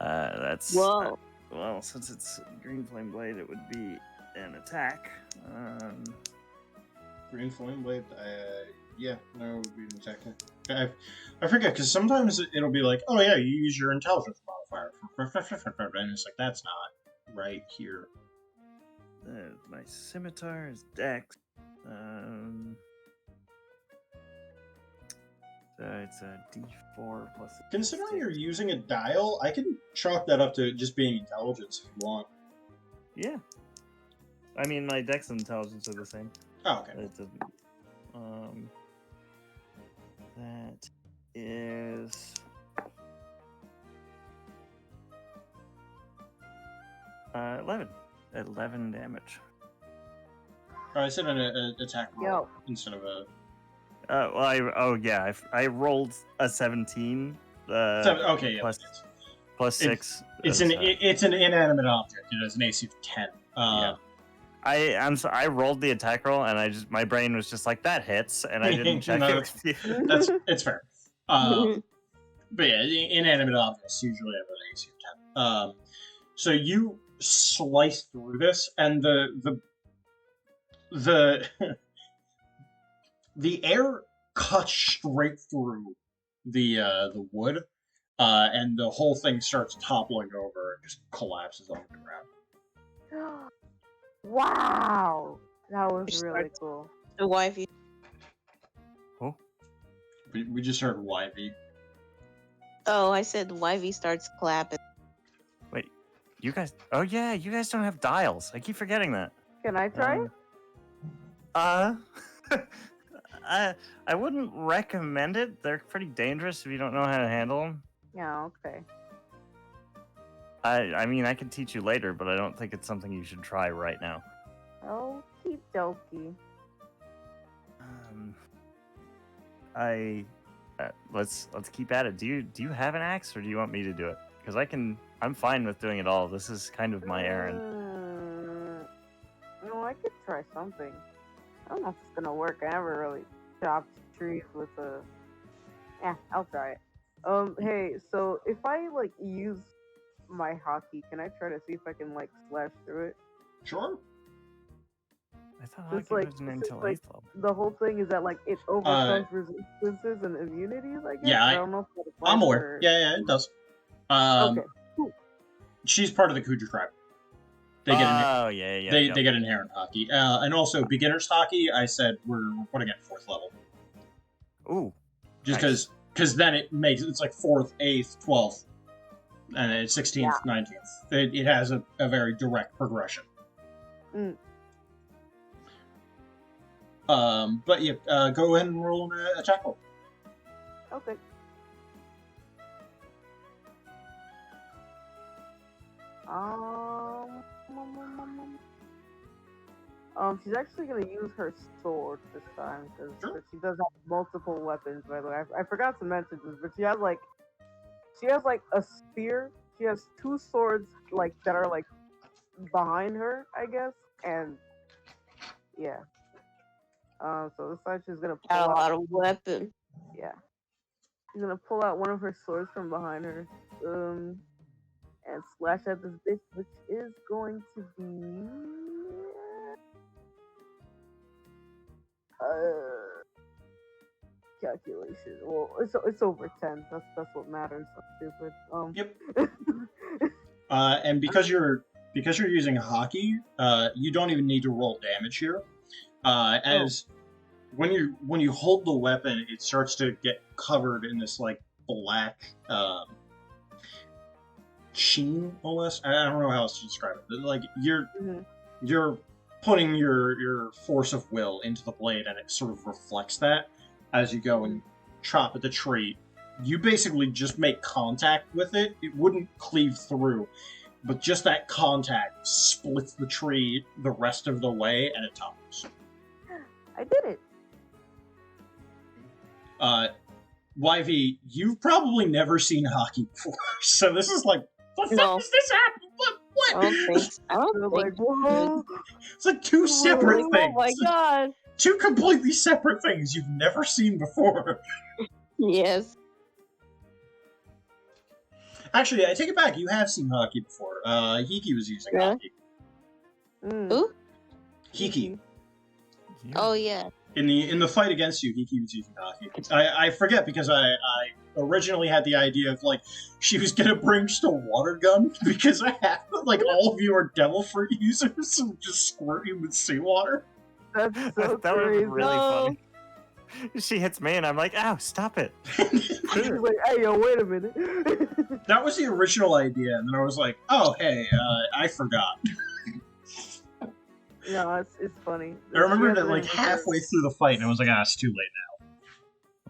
That's Whoa. well, since it's green flame blade, it would be an attack. Green flame blade. Yeah, no, it would be an attack. I forget because sometimes it'll be like, oh yeah, you use your intelligence modifier, and it's like that's not right here. My scimitar is Dex. So it's a D4 plus. Considering you're using a dial, I can chalk that up to just being intelligence if you want. Yeah. I mean, my Dex and intelligence are the same. Oh, okay. It doesn't. That is 11 damage. Oh, I said an attack roll Yo. instead of a. I rolled a 17. Okay, yeah. Plus 6. It's an inanimate object. It has an AC of 10. Yeah. I rolled the attack roll, and my brain was just like, that hits, and I didn't check No, it with you. It's fair. But yeah, inanimate objects usually have an AC of 10. So you slice through this, and the the air cuts straight through the wood, and the whole thing starts toppling over and just collapses on the ground. Wow, that was really cool. The wifey. Oh, We just heard YV. Oh, I said the wifey starts clapping. wait, you guys? Oh yeah, you guys don't have dials. I keep forgetting that. Can I try? I wouldn't recommend it. They're pretty dangerous if you don't know how to handle them. Yeah, okay. I mean, I can teach you later, but I don't think it's something you should try right now. Okie dokie. Let's keep at it. Do you have an axe, or do you want me to do it? Because I'm fine with doing it all. This is kind of my errand. No, I could try something. I don't know if it's gonna work. I never really chopped trees with a. Yeah, I'll try it. Hey, so if I like use my hockey, can I try to see if I can like slash through it? Sure. I thought It's hockey like- wasn't it's until like- 8th level. The whole thing is that like it overcomes resistances and immunities. I guess. Yeah, I don't know if that applies I'm aware. for- Yeah, it does. Okay. Cool. She's part of the Kuja tribe. They get Oh yeah. they get inherent hockey, and also beginner's hockey. I said we're putting it 4th level, Ooh. just Nice. because then it's like 4th, 8th, 12th, and then it's 16th, 19th. It has a very direct progression. But yeah, go ahead and roll an attack roll. Okay. She's actually gonna use her sword this time because she does have multiple weapons. By the way, I forgot to mention this, but she has like a spear. She has 2 swords like that are like behind her, I guess, and yeah. So this time she's gonna pull Got a out. lot of weapon. Yeah, she's gonna pull out one of her swords from behind her, and slash at this bitch, which is going to be calculation. Well, it's over 10. That's what matters. I'm stupid. Yep. And because you're using hockey, you don't even need to roll damage here. As when you hold the weapon, it starts to get covered in this like black sheen almost. I don't know how else to describe it. But, like you're putting your force of will into the blade, and it sort of reflects that as you go and chop at the tree. You basically just make contact with it. It wouldn't cleave through, but just that contact splits the tree the rest of the way, and it topples. I did it. YV, you've probably never seen hockey before, so this is like, the fuck No. does this happen? What? I don't think. I don't They're think. like, whoa. It's like 2 separate things. Oh my god. 2 completely separate things you've never seen before. Yes. Actually, I take it back. You have seen hockey before. Hiki was using Really? hockey. Who? Hiki. Oh yeah. In the fight against you, Hiki was using hockey. I forget because I originally had the idea of like she was gonna bring just a water gun because I have like all of you are devil fruit users and just squirt you with seawater. That's so That would crazy. be really funny. She hits me and I'm like, ow, stop it. She's like, hey, yo, wait a minute. That was the original idea, and then I was like, oh hey, I forgot. No, it's funny. I remembered it like halfway through the fight, and I was like, it's too late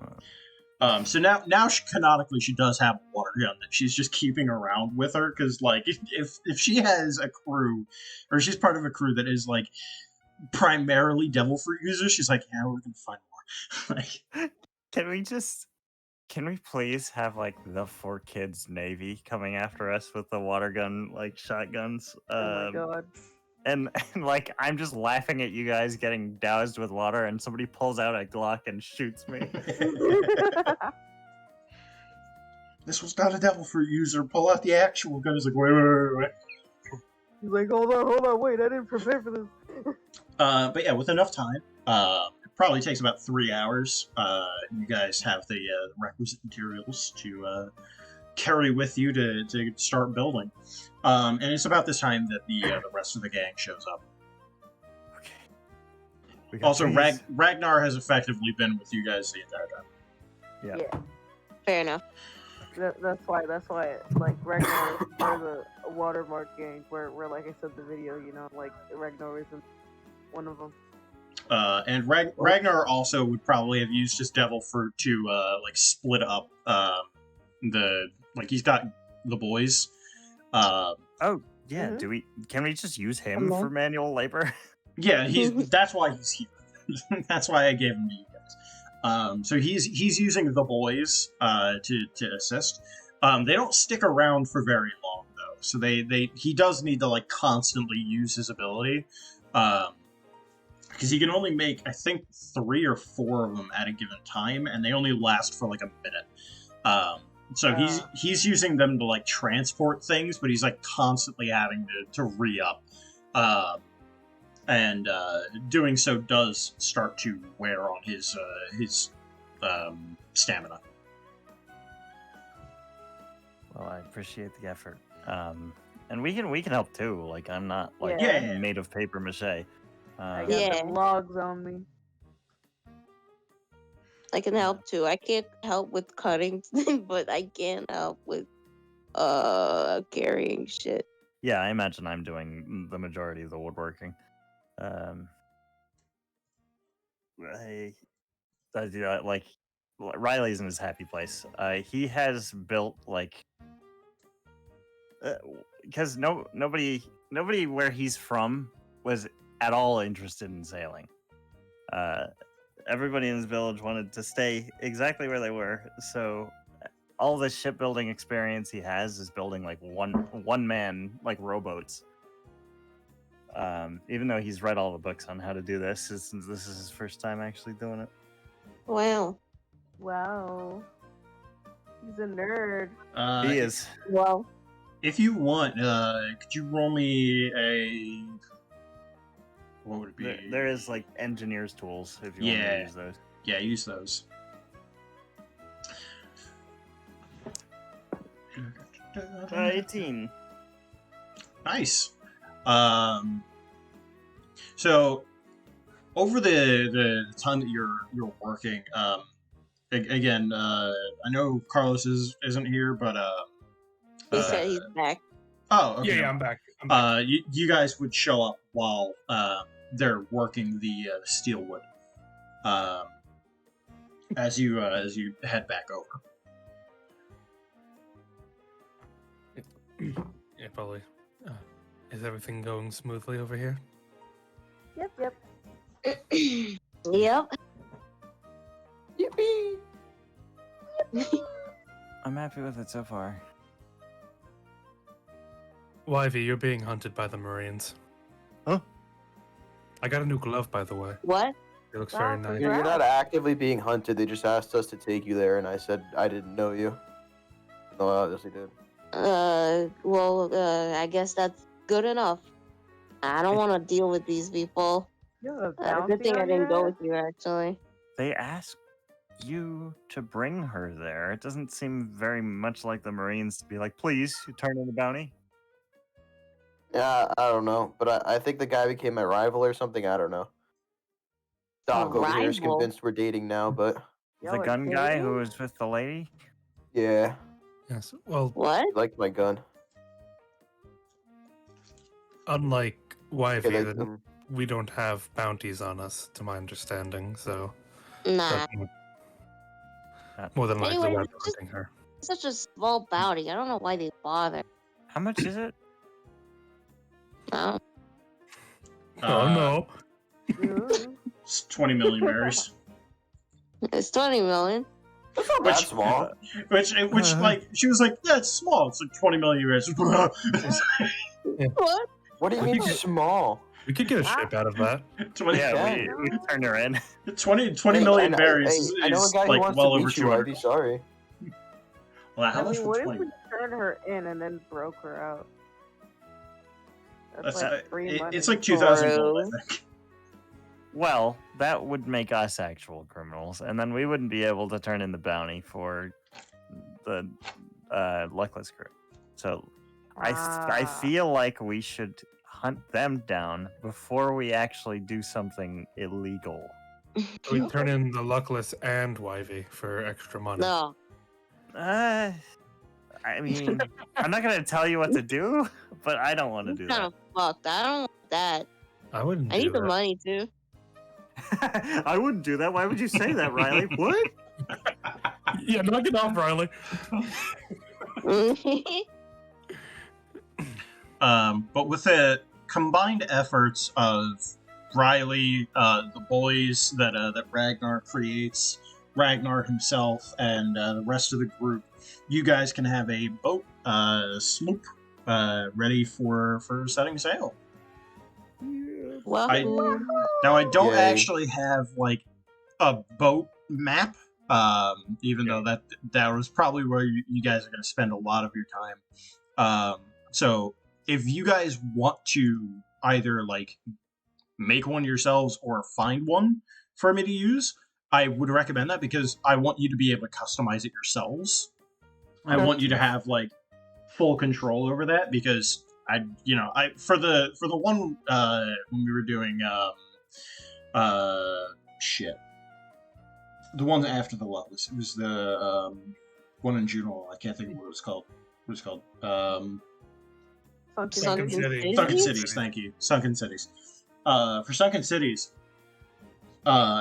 now. So now canonically she does have a water gun that she's just keeping around with her, because like if she has a crew, or she's part of a crew that is like primarily devil fruit users, she's like, yeah, we're gonna find more. Like, can we please have like the 4 Kids Navy coming after us with the water gun like shotguns? Oh my god. And like I'm just laughing at you guys getting doused with water, and somebody pulls out a Glock and shoots me. this was not a devil fruit user. Pull out the actual gun. He's like, wait. He's like, hold on, wait, I didn't prepare for this. But yeah, with enough time, it probably takes about 3 hours. You guys have the requisite materials to carry with you to start building. And it's about this time that the rest of the gang shows up. Okay. Also, Ragnar has effectively been with you guys the entire time. Yeah. Fair enough. That's why like Ragnar is part of the watermark gang where like I said in the video, you know, like Ragnar isn't one of them. And Ragnar also would probably have used his devil fruit to like split up he's got the boys. Oh yeah. Mhm. Can we just use him Hello? for manual labor? Yeah, that's why he's here. That's why I gave him to you guys. So he's using the boys to assist. They don't stick around for very long though, so he does need to like constantly use his ability, because he can only make I think 3 or 4 of them at a given time, and they only last for like a minute. So he's using them to like transport things, but he's like constantly having to re-up. And doing so does start to wear on his stamina. Well, I appreciate the effort. And we can help too. Like I'm not like Yeah. made of paper mache. I got Yeah. them logs on me. I can help too. I can't help with cutting, but I can help with carrying shit. Yeah, I imagine I'm doing the majority of the woodworking. like Riley's in his happy place. He has built like because nobody where he's from was at all interested in sailing. Everybody in his village wanted to stay exactly where they were. So all the shipbuilding experience he has is building like one man like rowboats. Even though he's read all the books on how to do this, since this is his first time actually doing it. Wow. Wow. He's a nerd. He is. Well, If you want, could you roll me a... What would it be? There is like engineer's tools if you want to use those. Yeah, use those. 18. Nice. So over the time that you're working, again, I know Carlos isn't here, but he said he's back. Oh, okay. Yeah, I'm back. You guys would show up while they're working the steel wood. As you head back over. Yeah, probably. Is everything going smoothly over here? Yep. Yep. Yippee! I'm happy with it so far. Wivy, you're being hunted by the Marines. Huh? I got a new glove, by the way. What? It looks Wow, very nice. congrats. You're not actively being hunted. They just asked us to take you there, and I said I didn't know you. No, I obviously did. I guess that's good enough. I don't want to deal with these people. You have a Good bounty thing I on didn't your go head? with you, actually. They asked you to bring her there. It doesn't seem very much like the Marines to be like, please, you turn in the bounty. Yeah, I don't know, but I think the guy became my rival or something. I don't know. Doc over here is rival? convinced we're dating now, but The Y'all are gun guy who dating? was with the lady? yeah, Yes. Well, What? he liked my gun. unlike Wivy, Okay, then we don't have bounties on us, to my understanding. So Nah. that more than likely Anyway, we're it's just- hunting her. Such a small bounty. I don't know why they bother. How much is it? No. Oh no! Ooh. It's 20 million berries. It's 20 million. That's not that Which- small. Which like, she was like, yeah, it's small. It's like 20 million berries. What? What do you I mean think it- small? We could get a ship out of that. 20, Yeah, Yeah. we turned her in. 20 Hey, million and berries I know a is guy who like wants well to over meet you. 200. I'd be sorry. Well, how I much mean, for what if 20? we turned her in and then broke her out? That's That's, like free money. it's like 2,000 True. gold, I think. Well, that would make us actual criminals, and then we wouldn't be able to turn in the bounty for the luckless crew. So I feel like we should hunt them down before we actually do something illegal. We turn in the luckless and Wivy for extra money. No. I mean, I'm not gonna tell you what to do, but I don't want to do Kind that. of fucked. I don't want that. I wouldn't I do need the that. money too. I wouldn't do that. Why would you say that, Riley? What? Yeah, knock it off, Riley. But with the combined efforts of Riley, the boys that Ragnar creates, Ragnar himself, and the rest of the group, you guys can have a boat, sloop, ready for setting sail. Well, Now, I don't Yay. actually have like a boat map, even though that was probably where you guys are going to spend a lot of your time. So if you guys want to either like make one yourselves or find one for me to use, I would recommend that because I want you to be able to customize it yourselves. I want you to have like full control over that because I for the one when we were doing the one after the Luckless, it was the one in Juneau. I can't think of what it was called. Sunken City. Sunken Cities. Thank you, Sunken Cities. For Sunken Cities,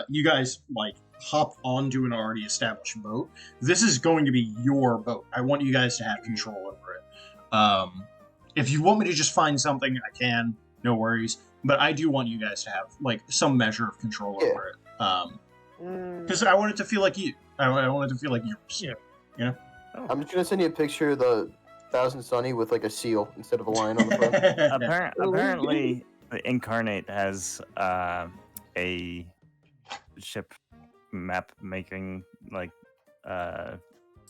you guys like hop onto an already established boat. This is going to be your boat. I want you guys to have control over it. If you want me to just find something, I can. No worries. But I do want you guys to have like some measure of control over it. Because I want it to feel like you. I want it to feel like yours. Yeah. You know. Oh. I'm just gonna send you a picture of the Thousand Sunny with like a seal instead of a lion on the front. Apparently, the Incarnate has a ship map making like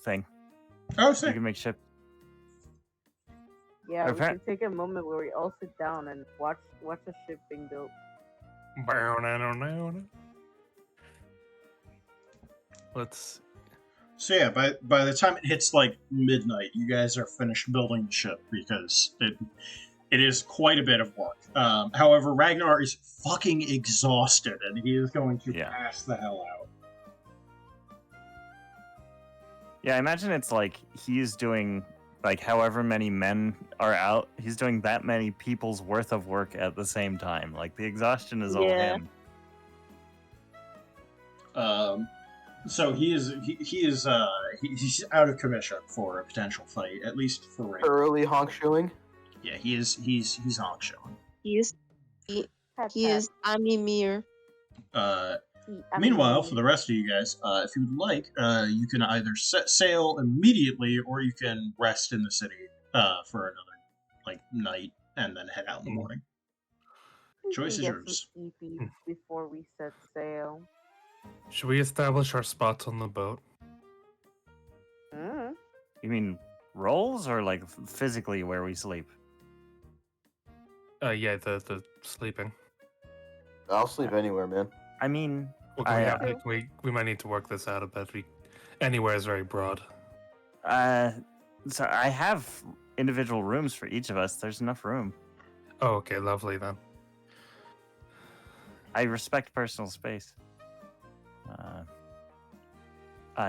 thing. Oh, You sick. can make ship. Yeah, we Appar- can take a moment where we all sit down and watch a ship being built. Let's. So yeah, by the time it hits like midnight, you guys are finished building the ship because it is quite a bit of work. However, Ragnar is fucking exhausted and he is going to pass the hell out. Yeah, I imagine it's like he's doing like however many men are out, he's doing that many people's worth of work at the same time. Like the exhaustion is all Yeah. him. So he's out of commission for a potential fight, at least for Ragnar. Thoroughly honk showing. Yeah, he's honk showing. He is Amimir. Meanwhile, for the rest of you guys, if you would like, you can either set sail immediately, or you can rest in the city for another night and then head out in the morning. Choice is yours. Before we set sail. Should we establish our spots on the boat? You mean rolls or like physically where we sleep? Yeah, the sleeping. I'll sleep anywhere, man. I mean, We might need to work this out a bit. Anywhere is very broad. so I have individual rooms for each of us. There's enough room. Oh, okay, lovely then. I respect personal space.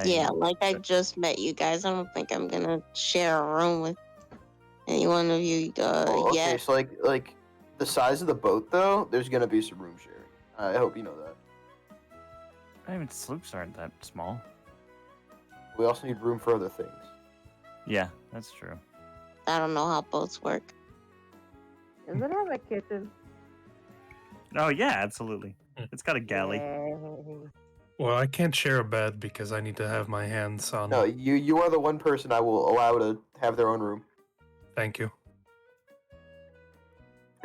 Yeah, like I just met you guys. I don't think I'm gonna share a room with any one of you Okay, yet. so like the size of the boat though, there's gonna be some room sharing. I hope you know that. I mean, sloops aren't that small. We also need room for other things. Yeah, that's true. I don't know how boats work. Does it have a kitchen? Oh yeah, absolutely. It's got a galley. Yay. Well, I can't share a bed because I need to have my hands on. No, you are the one person I will allow to have their own room. Thank you.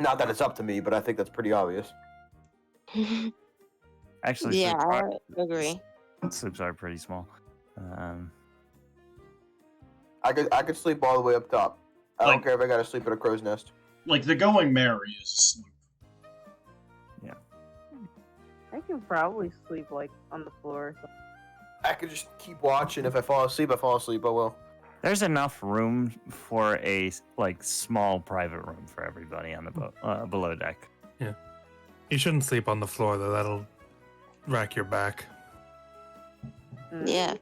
Not that it's up to me, but I think that's pretty obvious. Actually, Yeah, sloops I agree. sloops are pretty small. I could sleep all the way up top. I don't care if I gotta sleep at a crow's nest. Like the Going Mary is a sloop. I can probably sleep like on the floor or something. I could just keep watching. If I fall asleep, I fall asleep. Oh well. There's enough room for a like small private room for everybody on the boat below deck. Yeah. You shouldn't sleep on the floor though. That'll rack your back. Yeah.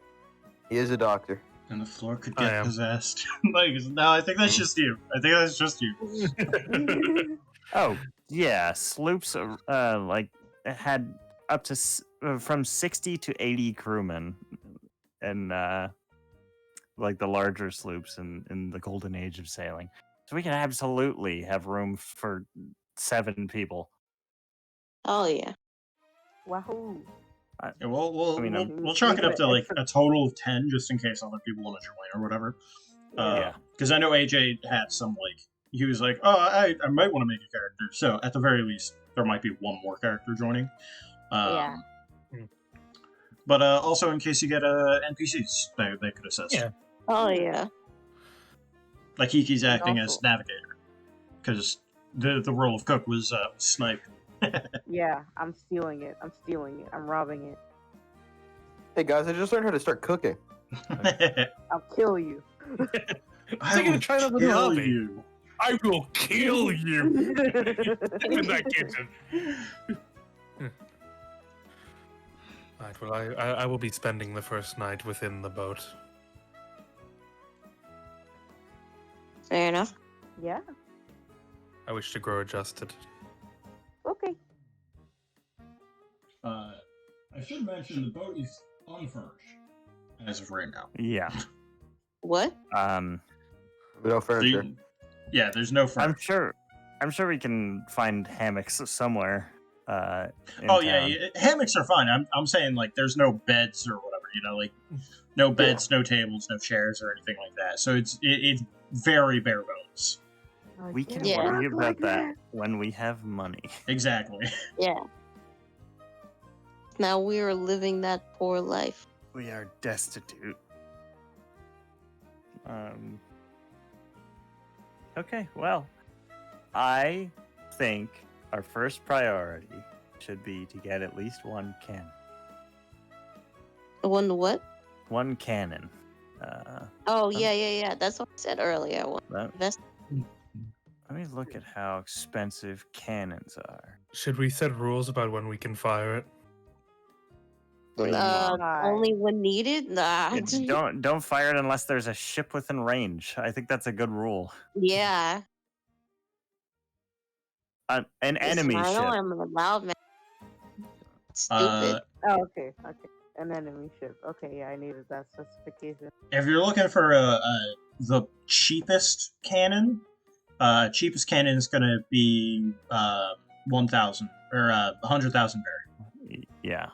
He is a doctor. And the floor could I get am. possessed. No, I think that's just you. I think that's just you. Oh yeah, sloops like had up to from 60 to 80 crewmen, and like the larger sloops in the golden age of sailing. So we can absolutely have room for 7 people. Oh yeah. Wahoo! Yeah, we'll I mean, we'll chalk it up to like a total of 10, just in case other people want to join or whatever. Yeah. Because I know AJ had some he was like, oh, I might want to make a character. So at the very least, there might be one more character joining. Yeah. But also in case you get NPCs, they could assist. Yeah. Oh yeah. Like Kiki's acting as Also- navigator, because the role of cook was snipe. Yeah, I'm stealing it. I'm robbing it. Hey guys, I just learned how to start cooking. I'll kill you. I will try another kill hobby. you. I will kill you in that kitchen. Right. Well, I will be spending the first night within the boat. Fair enough. Yeah. I wish to grow adjusted. Okay. I should mention the boat is unfurnished as of right now. Yeah. What? No furniture. Yeah, there's no furniture. I'm sure we can find hammocks somewhere. In Oh town. yeah, hammocks are fine. I'm saying like there's no beds or whatever. Like no beds, no tables, no chairs or anything like that. So it's very bare bones. We can Yeah. worry about that when we have money. Exactly. Yeah. Now we are living that poor life. We are destitute. Okay, well, I think our first priority should be to get at least one cannon. One what? One cannon. Yeah. That's what I said earlier. That's Let me look at how expensive cannons are. Should we set rules about when we can fire it? only when needed. Nah. Don't fire it unless there's a ship within range. I think that's a good rule. Yeah. An enemy I ship. know I'm a loud man. Stupid. Oh, okay. An enemy ship. Okay, yeah, I needed that specification. If you're looking for the cheapest cannon, cheapest cannon is gonna be 1,000 or 100,000 berry. Yeah.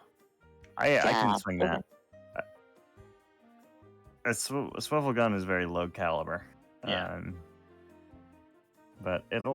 I can swing that. A swivel gun is very low caliber. Yeah. But it'll